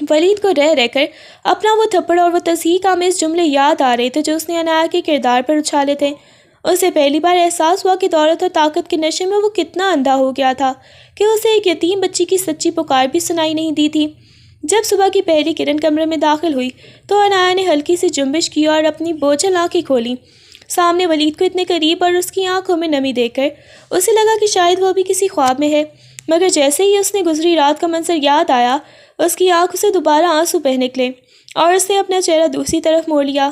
A: ولید کو رہ رہ کر اپنا وہ تھپڑ اور وہ تضحیک آمیز جملے یاد آ رہے تھے جو اس نے عنایا کے کردار پر اچھالے تھے۔ اسے پہلی بار احساس ہوا کہ دولت اور طاقت کے نشے میں وہ کتنا اندھا ہو گیا تھا کہ اسے ایک یتیم بچی کی سچی پکار بھی سنائی نہیں دی تھی۔ جب صبح کی پہلی کرن کمرے میں داخل ہوئی تو عنایا نے ہلکی سی جنبش کی اور اپنی بوجھل آنکھیں کھولی۔ سامنے ولید کو اتنے قریب اور اس کی آنکھوں میں نمی دیکھ کر اسے لگا کہ شاید وہ بھی کسی خواب میں ہے، مگر جیسے ہی اس نے گزری رات کا منظر یاد آیا، اس کی آنکھوں سے دوبارہ آنسو بہہ نکلے اور اس نے اپنا چہرہ دوسری طرف موڑ لیا۔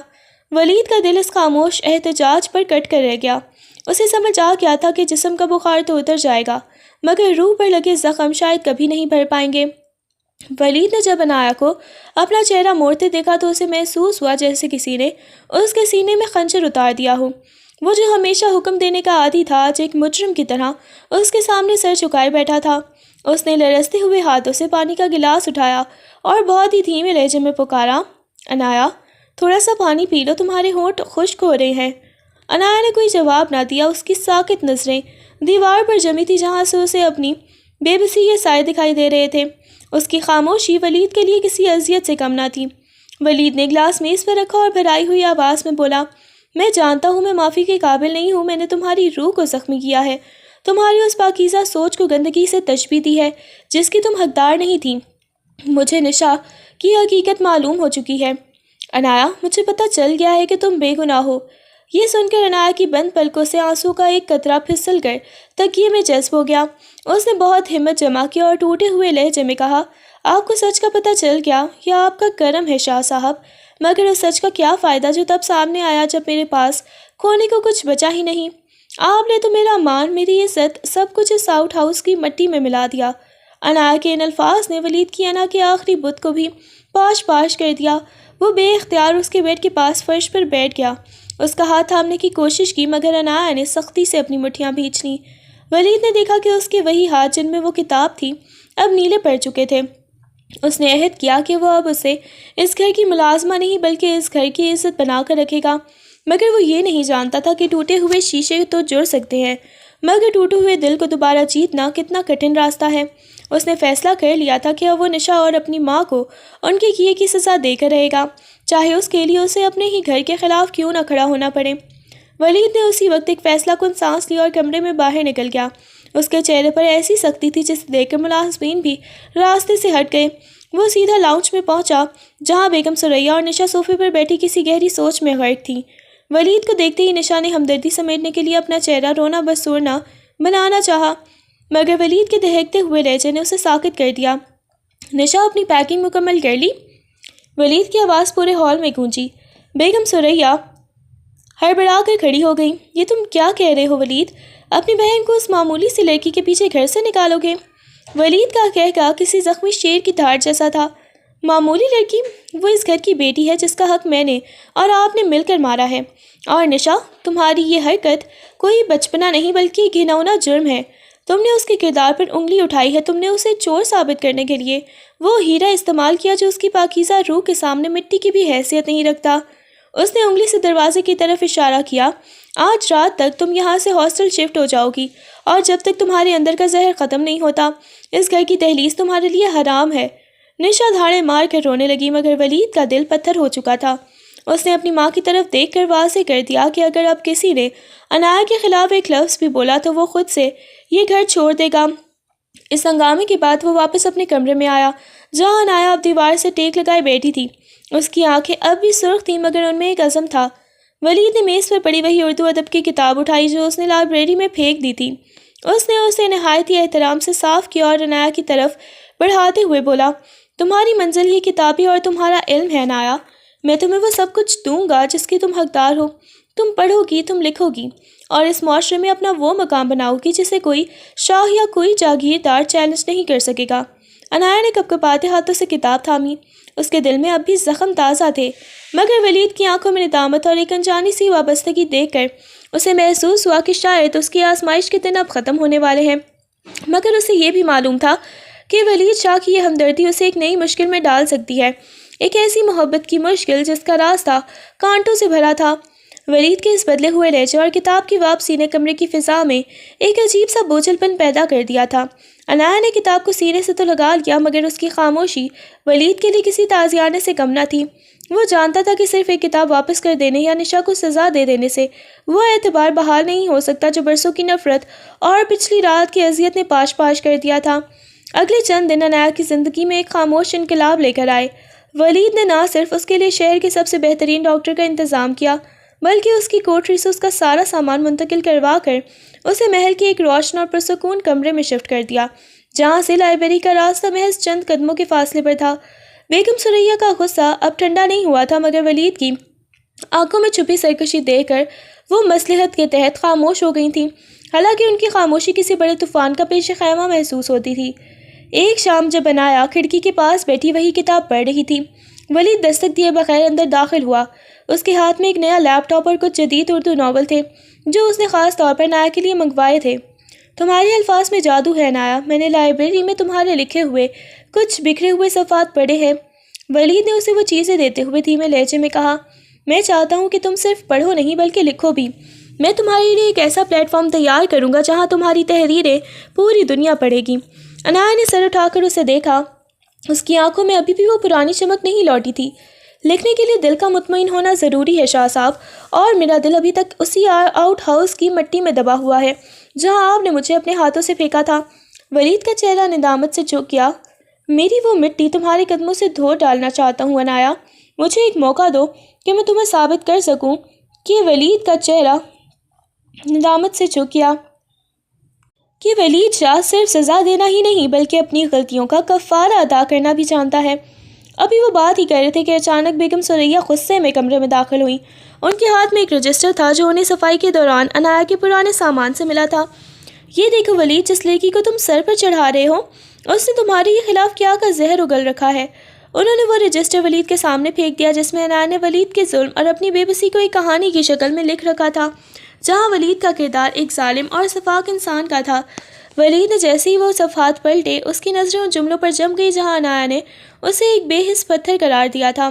A: ولید کا دل اس خاموش احتجاج پر کٹ کر رہ گیا۔ اسے سمجھ آ گیا تھا کہ جسم کا بخار تو اتر جائے گا، مگر روح پر لگے زخم شاید کبھی نہیں بھر پائیں گے۔ ولید نے جب عنایا کو اپنا چہرہ موڑتے دیکھا تو اسے محسوس ہوا جیسے کسی نے اس کے سینے میں خنجر اتار دیا ہو۔ وہ جو ہمیشہ حکم دینے کا عادی تھا، آج ایک مجرم کی طرح اس کے سامنے سر جھکائے بیٹھا تھا۔ اس نے لرزتے ہوئے ہاتھوں سے پانی کا گلاس اٹھایا اور بہت ہی دھیمے لہجے میں پکارا، عنایا تھوڑا سا پانی پی لو، تمہارے ہونٹ خشک ہو رہے ہیں۔ عنایا نے کوئی جواب نہ دیا۔ اس کی ساکت نظریں دیوار پر جمی تھی جہاں سے اسے اپنی بے بسی کے سائے دکھائی دے رہے تھے۔ اس کی خاموشی ولید کے لیے کسی اذیت سے کم نہ تھی۔ ولید نے گلاس میز پر رکھا اور بھرائی ہوئی آواز میں بولا، میں جانتا ہوں میں معافی کے قابل نہیں ہوں، میں نے تمہاری روح کو زخمی کیا ہے، تمہاری اس پاکیزہ سوچ کو گندگی سے تشبیہ دی ہے جس کی تم حقدار نہیں تھی۔ مجھے نشا کی حقیقت معلوم ہو چکی ہے۔ عنایا مجھے پتہ چل گیا ہے کہ تم بے گناہ ہو۔ یہ سن کر عنایا کی بند پلکوں سے آنسو کا ایک قطرہ پھسل کر تکیے میں جذب ہو گیا۔ اس نے بہت ہمت جمع کی اور ٹوٹے ہوئے لہجے میں کہا، آپ کو سچ کا پتہ چل گیا، یا آپ کا کرم ہے شاہ صاحب، مگر اس سچ کا کیا فائدہ جو تب سامنے آیا جب میرے پاس کھونے کو کچھ بچا ہی نہیں۔ آپ نے تو میرا مان، میری عزت، سب کچھ اس آؤٹ ہاؤس کی مٹی میں ملا دیا۔ انایا کے ان الفاظ نے ولید کی انا کے آخری بت کو بھی پاش پاش کر دیا۔ وہ بے اختیار اس کے بیڈ کے پاس فرش پر بیٹھ گیا۔ اس کا ہاتھ تھامنے کی کوشش کی مگر انایا نے سختی سے اپنی مٹھیاں بھینچ لیں۔ ولید نے دیکھا کہ اس کے وہی ہاتھ جن میں وہ کتاب تھی اب نیلے پڑ چکے تھے۔ اس نے عہد کیا کہ وہ اب اسے اس گھر کی ملازمہ نہیں بلکہ اس گھر کی عزت بنا کر رکھے گا، مگر وہ یہ نہیں جانتا تھا کہ ٹوٹے ہوئے شیشے تو جڑ سکتے ہیں، مگر ٹوٹے ہوئے دل کو دوبارہ جیتنا کتنا کٹھن راستہ ہے۔ اس نے فیصلہ کر لیا تھا کہ اب وہ نشا اور اپنی ماں کو ان کے کیے کی سزا دے کر رہے گا، چاہے اس کے لیے اسے اپنے ہی گھر کے خلاف کیوں نہ کھڑا ہونا پڑے۔ ولید نے اسی وقت ایک فیصلہ کن سانس لی اور کمرے میں باہر نکل گیا۔ اس کے چہرے پر ایسی سختی تھی جسے دیکھ کر ملازمین بھی راستے سے ہٹ گئے۔ وہ سیدھا لاؤنج میں پہنچا جہاں بیگم ثریا اور نشا صوفے پر بیٹھی کسی گہری سوچ میں غرق تھی۔ ولید کو دیکھتے ہی نشا نے ہمدردی سمیٹنے کے لیے اپنا چہرہ رونا بسورنا بنانا چاہا، مگر ولید کے دہکتے ہوئے لہجے نے اسے ساکت کر دیا۔ نشا اپنی پیکنگ مکمل کر لی؟ ولید کی آواز پورے ہال میں گونجی۔ بیگم ثریا ہڑبڑا کر کھڑی ہو گئی۔ یہ تم کیا کہہ رہے ہو ولید؟ اپنی بہن کو اس معمولی سی لڑکی کے پیچھے گھر سے نکالو گے؟ ولید کا کہہ کسی زخمی شیر کی دھاڑ جیسا تھا۔ معمولی لڑکی؟ وہ اس گھر کی بیٹی ہے جس کا حق میں نے اور آپ نے مل کر مارا ہے۔ اور نشا، تمہاری یہ حرکت کوئی بچپنا نہیں بلکہ گھناؤنا جرم ہے۔ تم نے اس کے کردار پر انگلی اٹھائی ہے، تم نے اسے چور ثابت کرنے کے لیے وہ ہیرا استعمال کیا جو اس کی پاکیزہ روح کے سامنے مٹی کی بھی حیثیت نہیں رکھتا۔ اس نے انگلی سے دروازے کی طرف اشارہ کیا۔ آج رات تک تم یہاں سے ہاسٹل شفٹ ہو جاؤ گی، اور جب تک تمہارے اندر کا زہر ختم نہیں ہوتا اس گھر کی دہلیز تمہارے لیے حرام ہے۔ نشا دھاڑے مار کر رونے لگی، مگر ولید کا دل پتھر ہو چکا تھا۔ اس نے اپنی ماں کی طرف دیکھ کر واضح کر دیا کہ اگر اب کسی نے انایا کے خلاف ایک لفظ بھی بولا تو وہ خود سے یہ گھر چھوڑ دے گا۔ اس ہنگامے کے بعد وہ واپس اپنے کمرے میں آیا جہاں انایا اب دیوار سے ٹیک لگائے بیٹھی تھی۔ اس کی آنکھیں اب بھی سرخ تھیں مگر ان میں ایک عزم تھا۔ ولید نے میز پر پڑی وہی اردو ادب کی کتاب اٹھائی جو اس نے لائبریری میں پھینک دی تھی۔ اس نے اسے نہایت ہی احترام سے صاف کیا اور انایا کی طرف بڑھاتے ہوئے بولا، تمہاری منزل یہ کتابی اور تمہارا علم ہے انایا، میں تمہیں وہ سب کچھ دوں گا جس کی تم حقدار ہو۔ تم پڑھو گی، تم لکھو گی اور اس معاشرے میں اپنا وہ مقام بناؤ گی جسے کوئی شاہ یا کوئی جاگیردار چیلنج نہیں کر سکے گا۔ انایا نے کپکپاتے ہاتھوں سے کتاب تھامی۔ اس کے دل میں اب بھی زخم تازہ تھے، مگر ولید کی آنکھوں میں ندامت اور ایک انجانی سی وابستگی دیکھ کر اسے محسوس ہوا کہ شاید اس کی آزمائش کے دن اب ختم ہونے والے ہیں۔ مگر اسے یہ بھی معلوم تھا کہ ولید شاہ کی یہ ہمدردی اسے ایک نئی مشکل میں ڈال سکتی ہے، ایک ایسی محبت کی مشکل جس کا راستہ کانٹوں سے بھرا تھا۔ ولید کے اس بدلے ہوئے لہجے اور کتاب کی واپسی نے کمرے کی فضا میں ایک عجیب سا بوجھل پن پیدا کر دیا تھا۔ انایا نے کتاب کو سینے سے تو لگا لیا مگر اس کی خاموشی ولید کے لیے کسی تازیانے سے کم نہ تھی۔ وہ جانتا تھا کہ صرف ایک کتاب واپس کر دینے یا نشا کو سزا دے دینے سے وہ اعتبار بحال نہیں ہو سکتا جو برسوں کی نفرت اور پچھلی رات کی اذیت نے پاش پاش کر دیا تھا۔ اگلے چند دن انایا کی زندگی میں ایک خاموش انقلاب لے کر آئے۔ ولید نے نہ صرف اس کے لیے شہر کے سب سے بہترین ڈاکٹر کا انتظام کیا بلکہ اس کی کوٹری سے اس کا سارا سامان منتقل کروا کر اسے محل کے ایک روشن اور پرسکون کمرے میں شفٹ کر دیا جہاں سے لائبریری کا راستہ محض چند قدموں کے فاصلے پر تھا۔ بیگم ثریا کا غصہ اب ٹھنڈا نہیں ہوا تھا مگر ولید کی آنکھوں میں چھپی سرکشی دیکھ کر وہ مصلحت کے تحت خاموش ہو گئی تھیں، حالانکہ ان کی خاموشی کسی بڑے طوفان کا پیش خیمہ محسوس ہوتی تھی۔ ایک شام جب انایا کھڑکی کے پاس بیٹھی وہی کتاب پڑھ رہی تھی، ولید دستک دیے بغیر اندر داخل ہوا۔ اس کے ہاتھ میں ایک نیا لیپ ٹاپ اور کچھ جدید اردو ناول تھے جو اس نے خاص طور پر انایا کے لیے منگوائے تھے۔ تمہارے الفاظ میں جادو ہے انایا، میں نے لائبریری میں تمہارے لکھے ہوئے کچھ بکھرے ہوئے صفحات پڑھے ہیں۔ ولید نے اسے وہ چیزیں دیتے ہوئے دھیمے لہجے میں کہا، میں چاہتا ہوں کہ تم صرف پڑھو نہیں بلکہ لکھو بھی۔ میں تمہارے لیے ایک ایسا پلیٹ فارم تیار کروں گا جہاں تمہاری تحریریں پوری دنیا پڑھے گی۔ انایا نے سر اٹھا کر اسے دیکھا۔ اس کی آنکھوں میں ابھی بھی وہ پرانی چمک نہیں لوٹی تھی۔ لکھنے کے لیے دل کا مطمئن ہونا ضروری ہے شاہ صاحب، اور میرا دل ابھی تک اسی آؤٹ ہاؤس کی مٹی میں دبا ہوا ہے جہاں آپ نے مجھے اپنے ہاتھوں سے پھینکا تھا۔ ولید کا چہرہ ندامت سے جھک گیا۔ میری وہ مٹی تمہارے قدموں سے دھو ڈالنا چاہتا ہوں انایا، مجھے ایک موقع دو کہ میں تمہیں ثابت کر سکوں کہ ولید کا چہرہ ندامت سے جھک گیا۔ کہ ولید شاہ صرف سزا دینا ہی نہیں بلکہ اپنی غلطیوں کا کفارہ ادا کرنا بھی جانتا ہے۔ ابھی وہ بات ہی کر رہے تھے کہ اچانک بیگم ثریا غصے میں کمرے میں داخل ہوئیں۔ ان کے ہاتھ میں ایک رجسٹر تھا جو انہیں صفائی کے دوران عنایا کے پرانے سامان سے ملا تھا۔ یہ دیکھو ولید، جس لڑکی کو تم سر پر چڑھا رہے ہو اس نے تمہارے خلاف کیا کا زہر اگل رکھا ہے۔ انہوں نے وہ رجسٹر ولید کے سامنے پھینک دیا جس میں عنایا نے ولید کے ظلم اور اپنی بے بسی کو ایک کہانی کی شکل میں لکھ رکھا تھا، جہاں ولید کا کردار ایک ظالم اور شفاق انسان کا تھا۔ ولید نے جیسے ہی وہ صفحات پلٹے، اس کی نظریں ان جملوں پر جم گئی جہاں عنایا نے اسے ایک بے حس پتھر قرار دیا تھا۔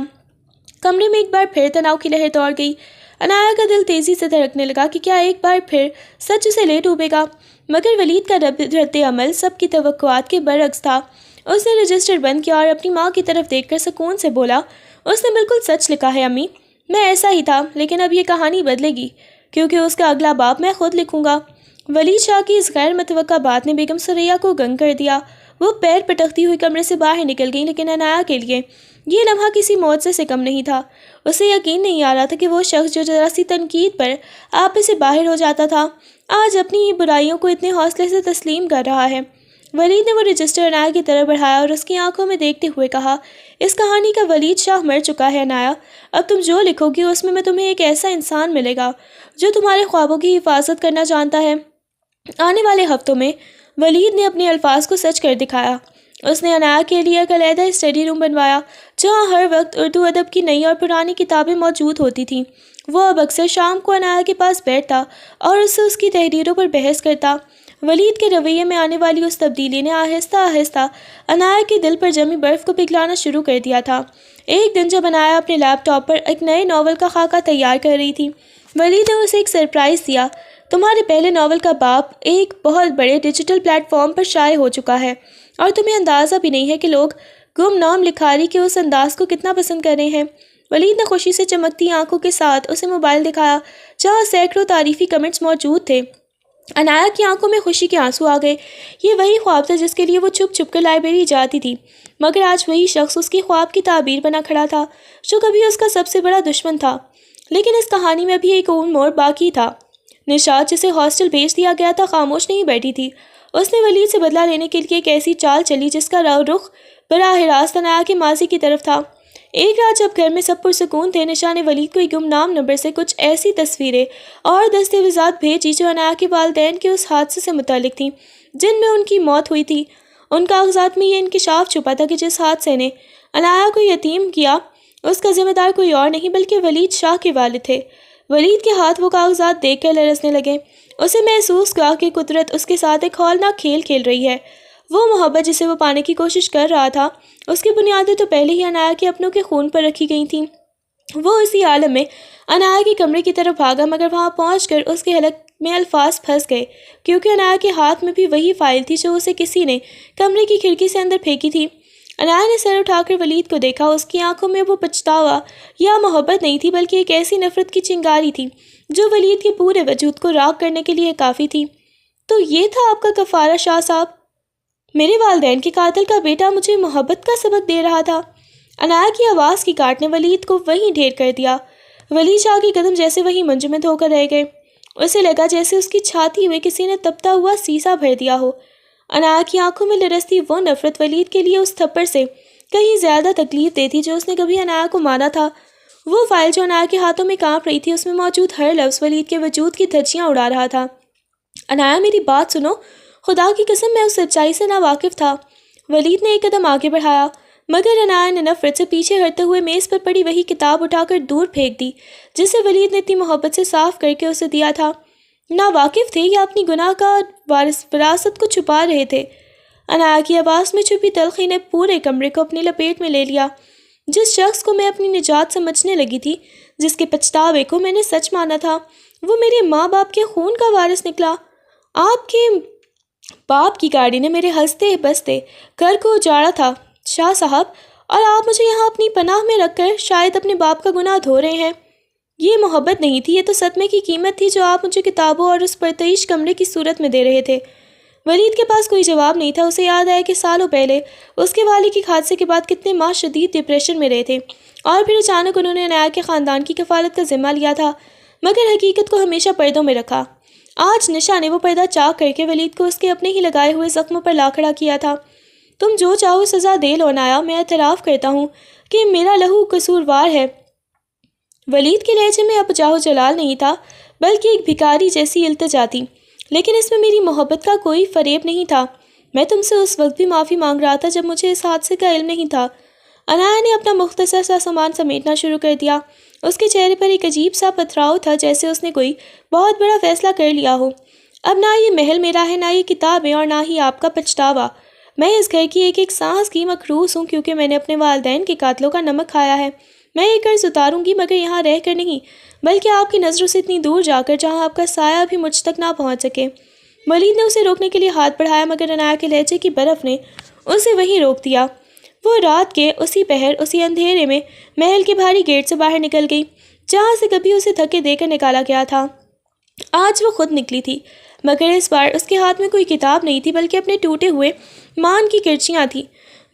A: کمرے میں ایک بار پھر تناؤ کی لہر دوڑ گئی۔ عنایا کا دل تیزی سے دھڑکنے لگا کہ کیا ایک بار پھر سچ اسے لے ڈوبے گا، مگر ولید کا رد عمل سب کی توقعات کے برعکس تھا۔ اس نے رجسٹر بند کیا اور اپنی ماں کی طرف دیکھ کر سکون سے بولا، اس نے بالکل سچ لکھا ہے امی، میں ایسا ہی تھا، لیکن اب یہ کہانی بدلے گی کیونکہ اس کا اگلا باب میں خود لکھوں گا۔ ولید شاہ کی اس غیر متوقع بات نے بیگم ثریا کو گنگ کر دیا۔ وہ پیر پٹکتی ہوئی کمرے سے باہر نکل گئی، لیکن عنایا کے لیے یہ لمحہ کسی معجزے سے کم نہیں تھا۔ اسے یقین نہیں آ رہا تھا کہ وہ شخص جو ذرا سی تنقید پر آپے سے باہر ہو جاتا تھا، آج اپنی ہی برائیوں کو اتنے حوصلے سے تسلیم کر رہا ہے۔ ولید نے وہ رجسٹر عنایا کی طرف بڑھایا اور اس کی آنکھوں میں دیکھتے ہوئے کہا، اس کہانی کا ولید شاہ مر چکا ہے عنایا، اب تم جو لکھو گی اس میں تمہیں ایک ایسا انسان ملے گا جو تمہارے خوابوں کی حفاظت کرنا جانتا ہے۔ آنے والے ہفتوں میں ولید نے اپنے الفاظ کو سچ کر دکھایا۔ اس نے عنایا کے لیے ایک علیحدہ اسٹڈی روم بنوایا جہاں ہر وقت اردو ادب کی نئی اور پرانی کتابیں موجود ہوتی تھیں۔ وہ اب اکثر شام کو عنایا کے پاس بیٹھتا اور اس سے اس کی تحریروں پر بحث کرتا۔ ولید کے رویے میں آنے والی اس تبدیلی نے آہستہ آہستہ عنایا کے دل پر جمی برف کو پگھلانا شروع کر دیا تھا۔ ایک دن جب عنایا اپنے لیپ ٹاپ پر ایک نئے ناول کا خاکہ تیار کر رہی تھی، ولید نے اسے ایک سرپرائز دیا، تمہارے پہلے ناول کا باب ایک بہت بڑے ڈیجیٹل پلیٹ فارم پر شائع ہو چکا ہے اور تمہیں اندازہ بھی نہیں ہے کہ لوگ گمنام لکھاری کے اس انداز کو کتنا پسند کر رہے ہیں۔ ولید نے خوشی سے چمکتی آنکھوں کے ساتھ اسے موبائل دکھایا جہاں سینکڑوں تعریفی کمنٹس موجود تھے۔ عنایا کی آنکھوں میں خوشی کے آنسو آ گئے۔ یہ وہی خواب تھا جس کے لیے وہ چھپ چھپ کر لائبریری جاتی تھی، مگر آج وہی شخص اس کی خواب کی تعبیر بنا کھڑا تھا جو کبھی اس کا سب سے بڑا دشمن تھا۔ لیکن اس کہانی میں بھی ایک اور موڑ باقی تھا۔ نشاط، جسے ہاسٹل بھیج دیا گیا تھا، خاموش نہیں بیٹھی تھی۔ اس نے ولید سے بدلہ لینے کے لیے ایک ایسی چال چلی جس کا رخ براہ راست عنایا کے ماضی کی طرف تھا۔ ایک رات جب گھر میں سب پرسکون تھے، نشا نے ولید کو ایک گمنام نمبر سے کچھ ایسی تصویریں اور دستاویزات بھیجی جو عنایا کے والدین کے اس حادثے سے متعلق تھیں جن میں ان کی موت ہوئی تھی۔ ان کاغذات میں یہ انکشاف چھپا تھا کہ جس حادثے نے عنایا کو یتیم کیا اس کا ذمہ دار کوئی اور نہیں بلکہ ولید شاہ کے والد تھے۔ ولید کے ہاتھ وہ کاغذات دیکھ کر لرزنے لگے۔ اسے محسوس ہوا کہ قدرت اس کے ساتھ ایک ہولناک کھیل کھیل رہی ہے۔ وہ محبت جسے وہ پانے کی کوشش کر رہا تھا، اس کی بنیادیں تو پہلے ہی عنایا کے اپنوں کے خون پر رکھی گئی تھیں۔ وہ اسی عالم میں عنایا کے کمرے کی طرف بھاگا، مگر وہاں پہنچ کر اس کے حلق میں الفاظ پھنس گئے، کیونکہ عنایا کے ہاتھ میں بھی وہی فائل تھی جو اسے کسی نے کمرے کی کھڑکی سے اندر پھینکی تھی۔ عنایا نے سر اٹھا کر ولید کو دیکھا۔ اس کی آنکھوں میں وہ پچھتاوا یا محبت نہیں تھی بلکہ ایک ایسی نفرت کی چنگاری تھی جو ولید کے پورے وجود کو راغ کرنے کے لیے کافی تھی۔ تو یہ تھا آپ کا کفارہ شاہ صاحب؟ میرے والدین کے قاتل کا بیٹا مجھے محبت کا سبق دے رہا تھا۔ عنایا کی آواز کی کاٹ نے ولید کو وہیں ڈھیر کر دیا۔ ولید شاہ کے قدم جیسے وہیں منجمد ہو کر رہ گئے۔ اسے لگا جیسے اس کی چھاتی میں کسی نے تپتا ہوا سیسا بھر دیا ہو۔ عنایا کی آنکھوں میں لرزتی وہ نفرت ولید کے لیے اس تھپڑ سے کہیں زیادہ تکلیف دیتی جو اس نے کبھی عنایا کو مانا تھا۔ وہ فائل جو عنایا کے ہاتھوں میں کانپ رہی تھی، اس میں موجود ہر لفظ ولید کے وجود کی دھجیاں اڑا رہا تھا۔ عنایا میری بات سنو، خدا کی قسم میں اس سچائی سے ناواقف تھا۔ ولید نے ایک قدم آگے بڑھایا، مگر عنایا نے نفرت سے پیچھے ہٹتے ہوئے میز پر پڑی وہی کتاب اٹھا کر دور پھینک دی جسے ولید نے اتنی محبت سے صاف کر کے اسے دیا تھا۔ ناواقف تھے یا اپنی گناہ کا وراثت کو چھپا رہے تھے؟ عنایا کی آواز میں چھپی تلخی نے پورے کمرے کو اپنی لپیٹ میں لے لیا۔ جس شخص کو میں اپنی نجات سمجھنے لگی تھی، جس کے پچھتاوے کو میں نے سچ مانا تھا، وہ میرے ماں باپ کے خون کا وارث نکلا۔ آپ کے باپ کی گاڑی نے میرے ہنستے بستے گھر کو اجاڑا تھا شاہ صاحب، اور آپ مجھے یہاں اپنی پناہ میں رکھ کر شاید اپنے باپ کا گناہ دھو رہے ہیں۔ یہ محبت نہیں تھی، یہ تو صدمے کی قیمت تھی جو آپ مجھے کتابوں اور اس پرتعیش کمرے کی صورت میں دے رہے تھے۔ ولید کے پاس کوئی جواب نہیں تھا۔ اسے یاد آیا کہ سالوں پہلے اس کے والد کے حادثے کے بعد کتنے ماہ شدید ڈپریشن میں رہے تھے، اور پھر اچانک انہوں نے عنایا کے خاندان کی کفالت کا ذمہ لیا تھا، مگر حقیقت کو ہمیشہ پردوں میں رکھا۔ آج نشا نے وہ پردہ چاک کر کے ولید کو اس کے اپنے ہی لگائے ہوئے زخموں پر لا کھڑا کیا تھا۔ تم جو چاہو سزا دے لو عنایا، میں اعتراف کرتا ہوں کہ میرا لہو قصوروار ہے۔ ولید کے لہجے میں اب جاہ و جلال نہیں تھا، بلکہ ایک بھکاری جیسی التجا تھی، لیکن اس میں میری محبت کا کوئی فریب نہیں تھا۔ میں تم سے اس وقت بھی معافی مانگ رہا تھا جب مجھے اس حادثے کا علم نہیں تھا۔ عنایا نے اپنا مختصر سا سامان سمیٹنا شروع کر دیا۔ اس کے چہرے پر ایک عجیب سا پتھراؤ تھا، جیسے اس نے کوئی بہت بڑا فیصلہ کر لیا ہو۔ اب نہ یہ محل میرا ہے، نہ یہ کتابیں، اور نہ ہی آپ کا پچھتاوا۔ میں اس گھر کی ایک ایک سانس کی مخروص ہوں، کیونکہ میں نے اپنے والدین کے قاتلوں کا نمک کھایا ہے۔ میں یہ قرض اتاروں گی، مگر یہاں رہ کر نہیں، بلکہ آپ کی نظروں سے اتنی دور جا کر جہاں آپ کا سایہ بھی مجھ تک نہ پہنچ سکے۔ ولید نے اسے روکنے کے لیے ہاتھ بڑھایا، مگر عنایا کے لہجے کی برف نے اسے وہیں روک دیا۔ وہ رات کے اسی پہر، اسی اندھیرے میں محل کے بھاری گیٹ سے باہر نکل گئی، جہاں سے کبھی اسے دھکے دے کر نکالا گیا تھا۔ آج وہ خود نکلی تھی، مگر اس بار اس کے ہاتھ میں کوئی کتاب نہیں تھی، بلکہ اپنے ٹوٹے ہوئے مان کی کرچیاں تھیں۔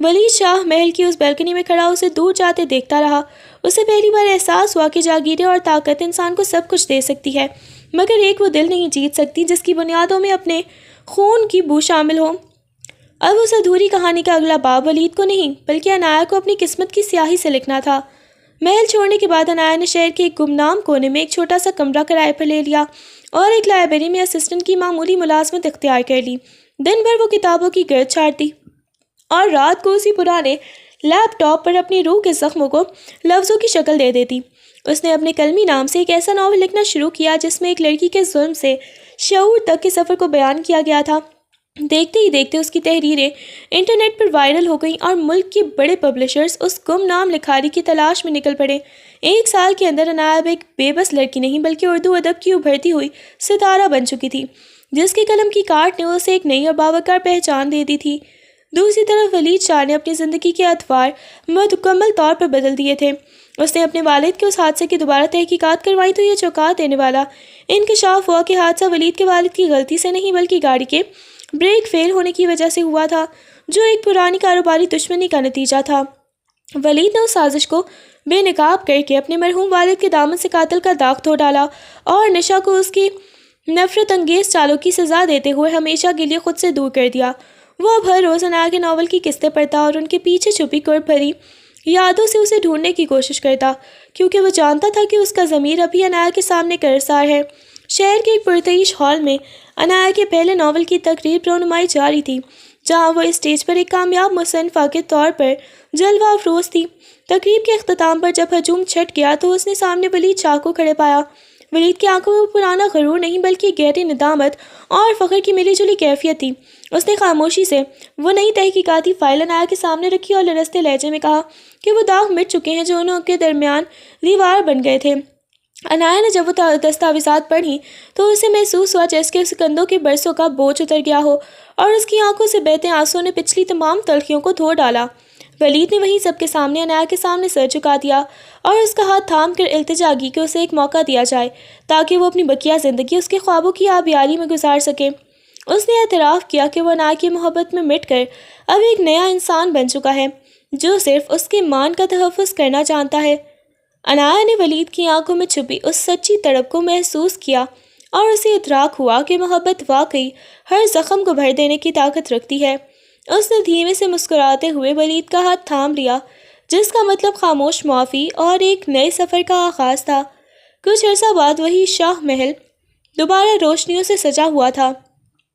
A: ولید شاہ محل کی اس بیلکنی میں کھڑا اسے دور جاتے دیکھتا رہا۔ اسے پہلی بار احساس ہوا کہ جاگیریں اور طاقت انسان کو سب کچھ دے سکتی ہے، مگر ایک وہ دل نہیں جیت سکتی جس کی بنیادوں میں اپنے خون کی بو شامل ہو۔ اب اس ادھوری کہانی کا اگلا باب ولید کو نہیں، بلکہ عنایا کو اپنی قسمت کی سیاہی سے لکھنا تھا۔ محل چھوڑنے کے بعد عنایا نے شہر کے ایک گمنام کونے میں ایک چھوٹا سا کمرہ کرائے پر لے لیا اور ایک لائبریری میں اسسٹنٹ کی معمولی ملازمت اختیار کر لی۔ دن بھر وہ کتابوں کی گرد چھاڑتی اور رات کو اسی پرانے لیپ ٹاپ پر اپنی روح کے زخموں کو لفظوں کی شکل دے دیتی۔ اس نے اپنے قلمی نام سے ایک ایسا ناول لکھنا شروع کیا جس میں ایک لڑکی کے ظلم سے شعور تک کے سفر کو بیان کیا گیا تھا۔ دیکھتے ہی دیکھتے اس کی تحریریں انٹرنیٹ پر وائرل ہو گئیں اور ملک کے بڑے پبلشرز اس گمنام لکھاری کی تلاش میں نکل پڑے۔ ایک سال کے اندر عنایا اب ایک بے بس لڑکی نہیں، بلکہ اردو ادب کی ابھرتی ہوئی ستارہ بن چکی تھی، جس کے قلم کی کاٹ نے اسے ایک نئی اور باوقار پہچان دے دی تھی۔ دوسری طرف ولید شاہ نے اپنی زندگی کے ادوار مکمل طور پر بدل دیے تھے۔ اس نے اپنے والد کے اس حادثے کی دوبارہ تحقیقات کروائی تو یہ چونکا دینے والا انکشاف ہوا کہ حادثہ ولید کے والد کی غلطی سے نہیں، بلکہ گاڑی کے بریک فیل ہونے کی وجہ سے ہوا تھا، جو ایک پرانی کاروباری دشمنی کا نتیجہ تھا۔ ولید نے اس سازش کو بے نقاب کر کے اپنے مرحوم والد کے دامن سے قاتل کا داغ دھو ڈالا اور نشا کو اس کی نفرت انگیز چالوں کی سزا دیتے ہوئے ہمیشہ کے لیے خود سے دور کر دیا۔ وہ اب ہر روز عنایا کے ناول کی قسطیں پڑھتا اور ان کے پیچھے چھپی قرب بھری یادوں سے اسے ڈھونڈنے کی کوشش کرتا، کیونکہ وہ جانتا تھا کہ اس کا ضمیر ابھی عنایا کے سامنے قرصار ہے۔ شہر کے ایک پرتعیش ہال میں عنایا کے پہلے ناول کی تقریب رونمائی جاری تھی، جہاں وہ اسٹیج پر ایک کامیاب مصنفہ کے طور پر جلوہ افروز تھی۔ تقریب کے اختتام پر جب ہجوم چھٹ گیا تو اس نے سامنے ولید شاہ کو کھڑے پایا۔ ولید کی آنکھوں میں وہ پرانا غرور نہیں، بلکہ گہری ندامت اور فخر کی ملی جلی کیفیت تھی۔ اس نے خاموشی سے وہ نئی تحقیقاتی فائل عنایا کے سامنے رکھی اور لرزتے لہجے میں کہا کہ وہ داغ مٹ چکے ہیں جو انہوں کے درمیان دیوار بن گئے تھے۔ عنایا نے جب وہ دستاویزات پڑھی تو اسے محسوس ہوا جیسے کہ اس کندھوں کے برسوں کا بوجھ اتر گیا ہو، اور اس کی آنکھوں سے بہتے آنسوں نے پچھلی تمام تلخیوں کو دھو ڈالا۔ ولید نے وہیں سب کے سامنے عنایا کے سامنے سر جھکا دیا اور اس کا ہاتھ تھام کر التجا کی کہ اسے ایک موقع دیا جائے تاکہ وہ اپنی بقیہ زندگی اس کے خوابوں کی آبیاری میں گزار سکے۔ اس نے اعتراف کیا کہ وہ عنایا کی محبت میں مٹ کر اب ایک نیا انسان بن چکا ہے، جو صرف اس کے مان کا تحفظ کرنا جانتا ہے۔ عنایا نے ولید کی آنکھوں میں چھپی اس سچی تڑپ کو محسوس کیا اور اسے ادراک ہوا کہ محبت واقعی ہر زخم کو بھر دینے کی طاقت رکھتی ہے۔ اس نے دھیمے سے مسکراتے ہوئے ولید کا ہاتھ تھام لیا، جس کا مطلب خاموش معافی اور ایک نئے سفر کا آغاز تھا۔ کچھ عرصہ بعد وہی شاہ محل دوبارہ روشنیوں سے سجا ہوا تھا،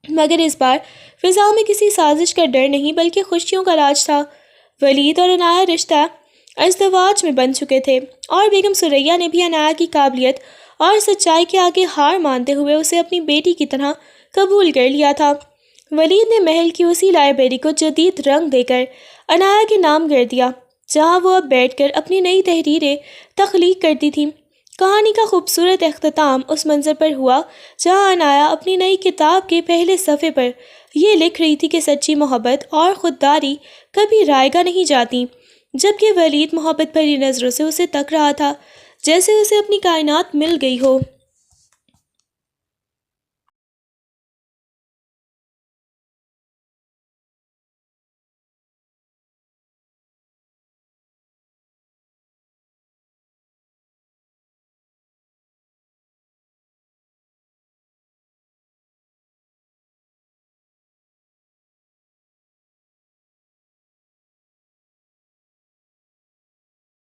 A: مگر اس بار فضا میں کسی سازش کا ڈر نہیں، بلکہ خوشیوں کا راج تھا۔ ولید اور عنایا رشتہ ازدواج میں بن چکے تھے، اور بیگم سریا نے بھی عنایا کی قابلیت اور سچائی کے آگے ہار مانتے ہوئے اسے اپنی بیٹی کی طرح قبول کر لیا تھا۔ ولید نے محل کی اسی لائبریری کو جدید رنگ دے کر عنایا کے نام کر دیا، جہاں وہ اب بیٹھ کر اپنی نئی تحریریں تخلیق کرتی تھی۔ کہانی کا خوبصورت اختتام اس منظر پر ہوا جہاں عنایا اپنی نئی کتاب کے پہلے صفحے پر یہ لکھ رہی تھی کہ سچی محبت اور خودداری کبھی رائیگاں نہیں جاتی، جبکہ ولید محبت بھری نظروں سے اسے تک رہا تھا، جیسے اسے اپنی کائنات مل گئی ہو۔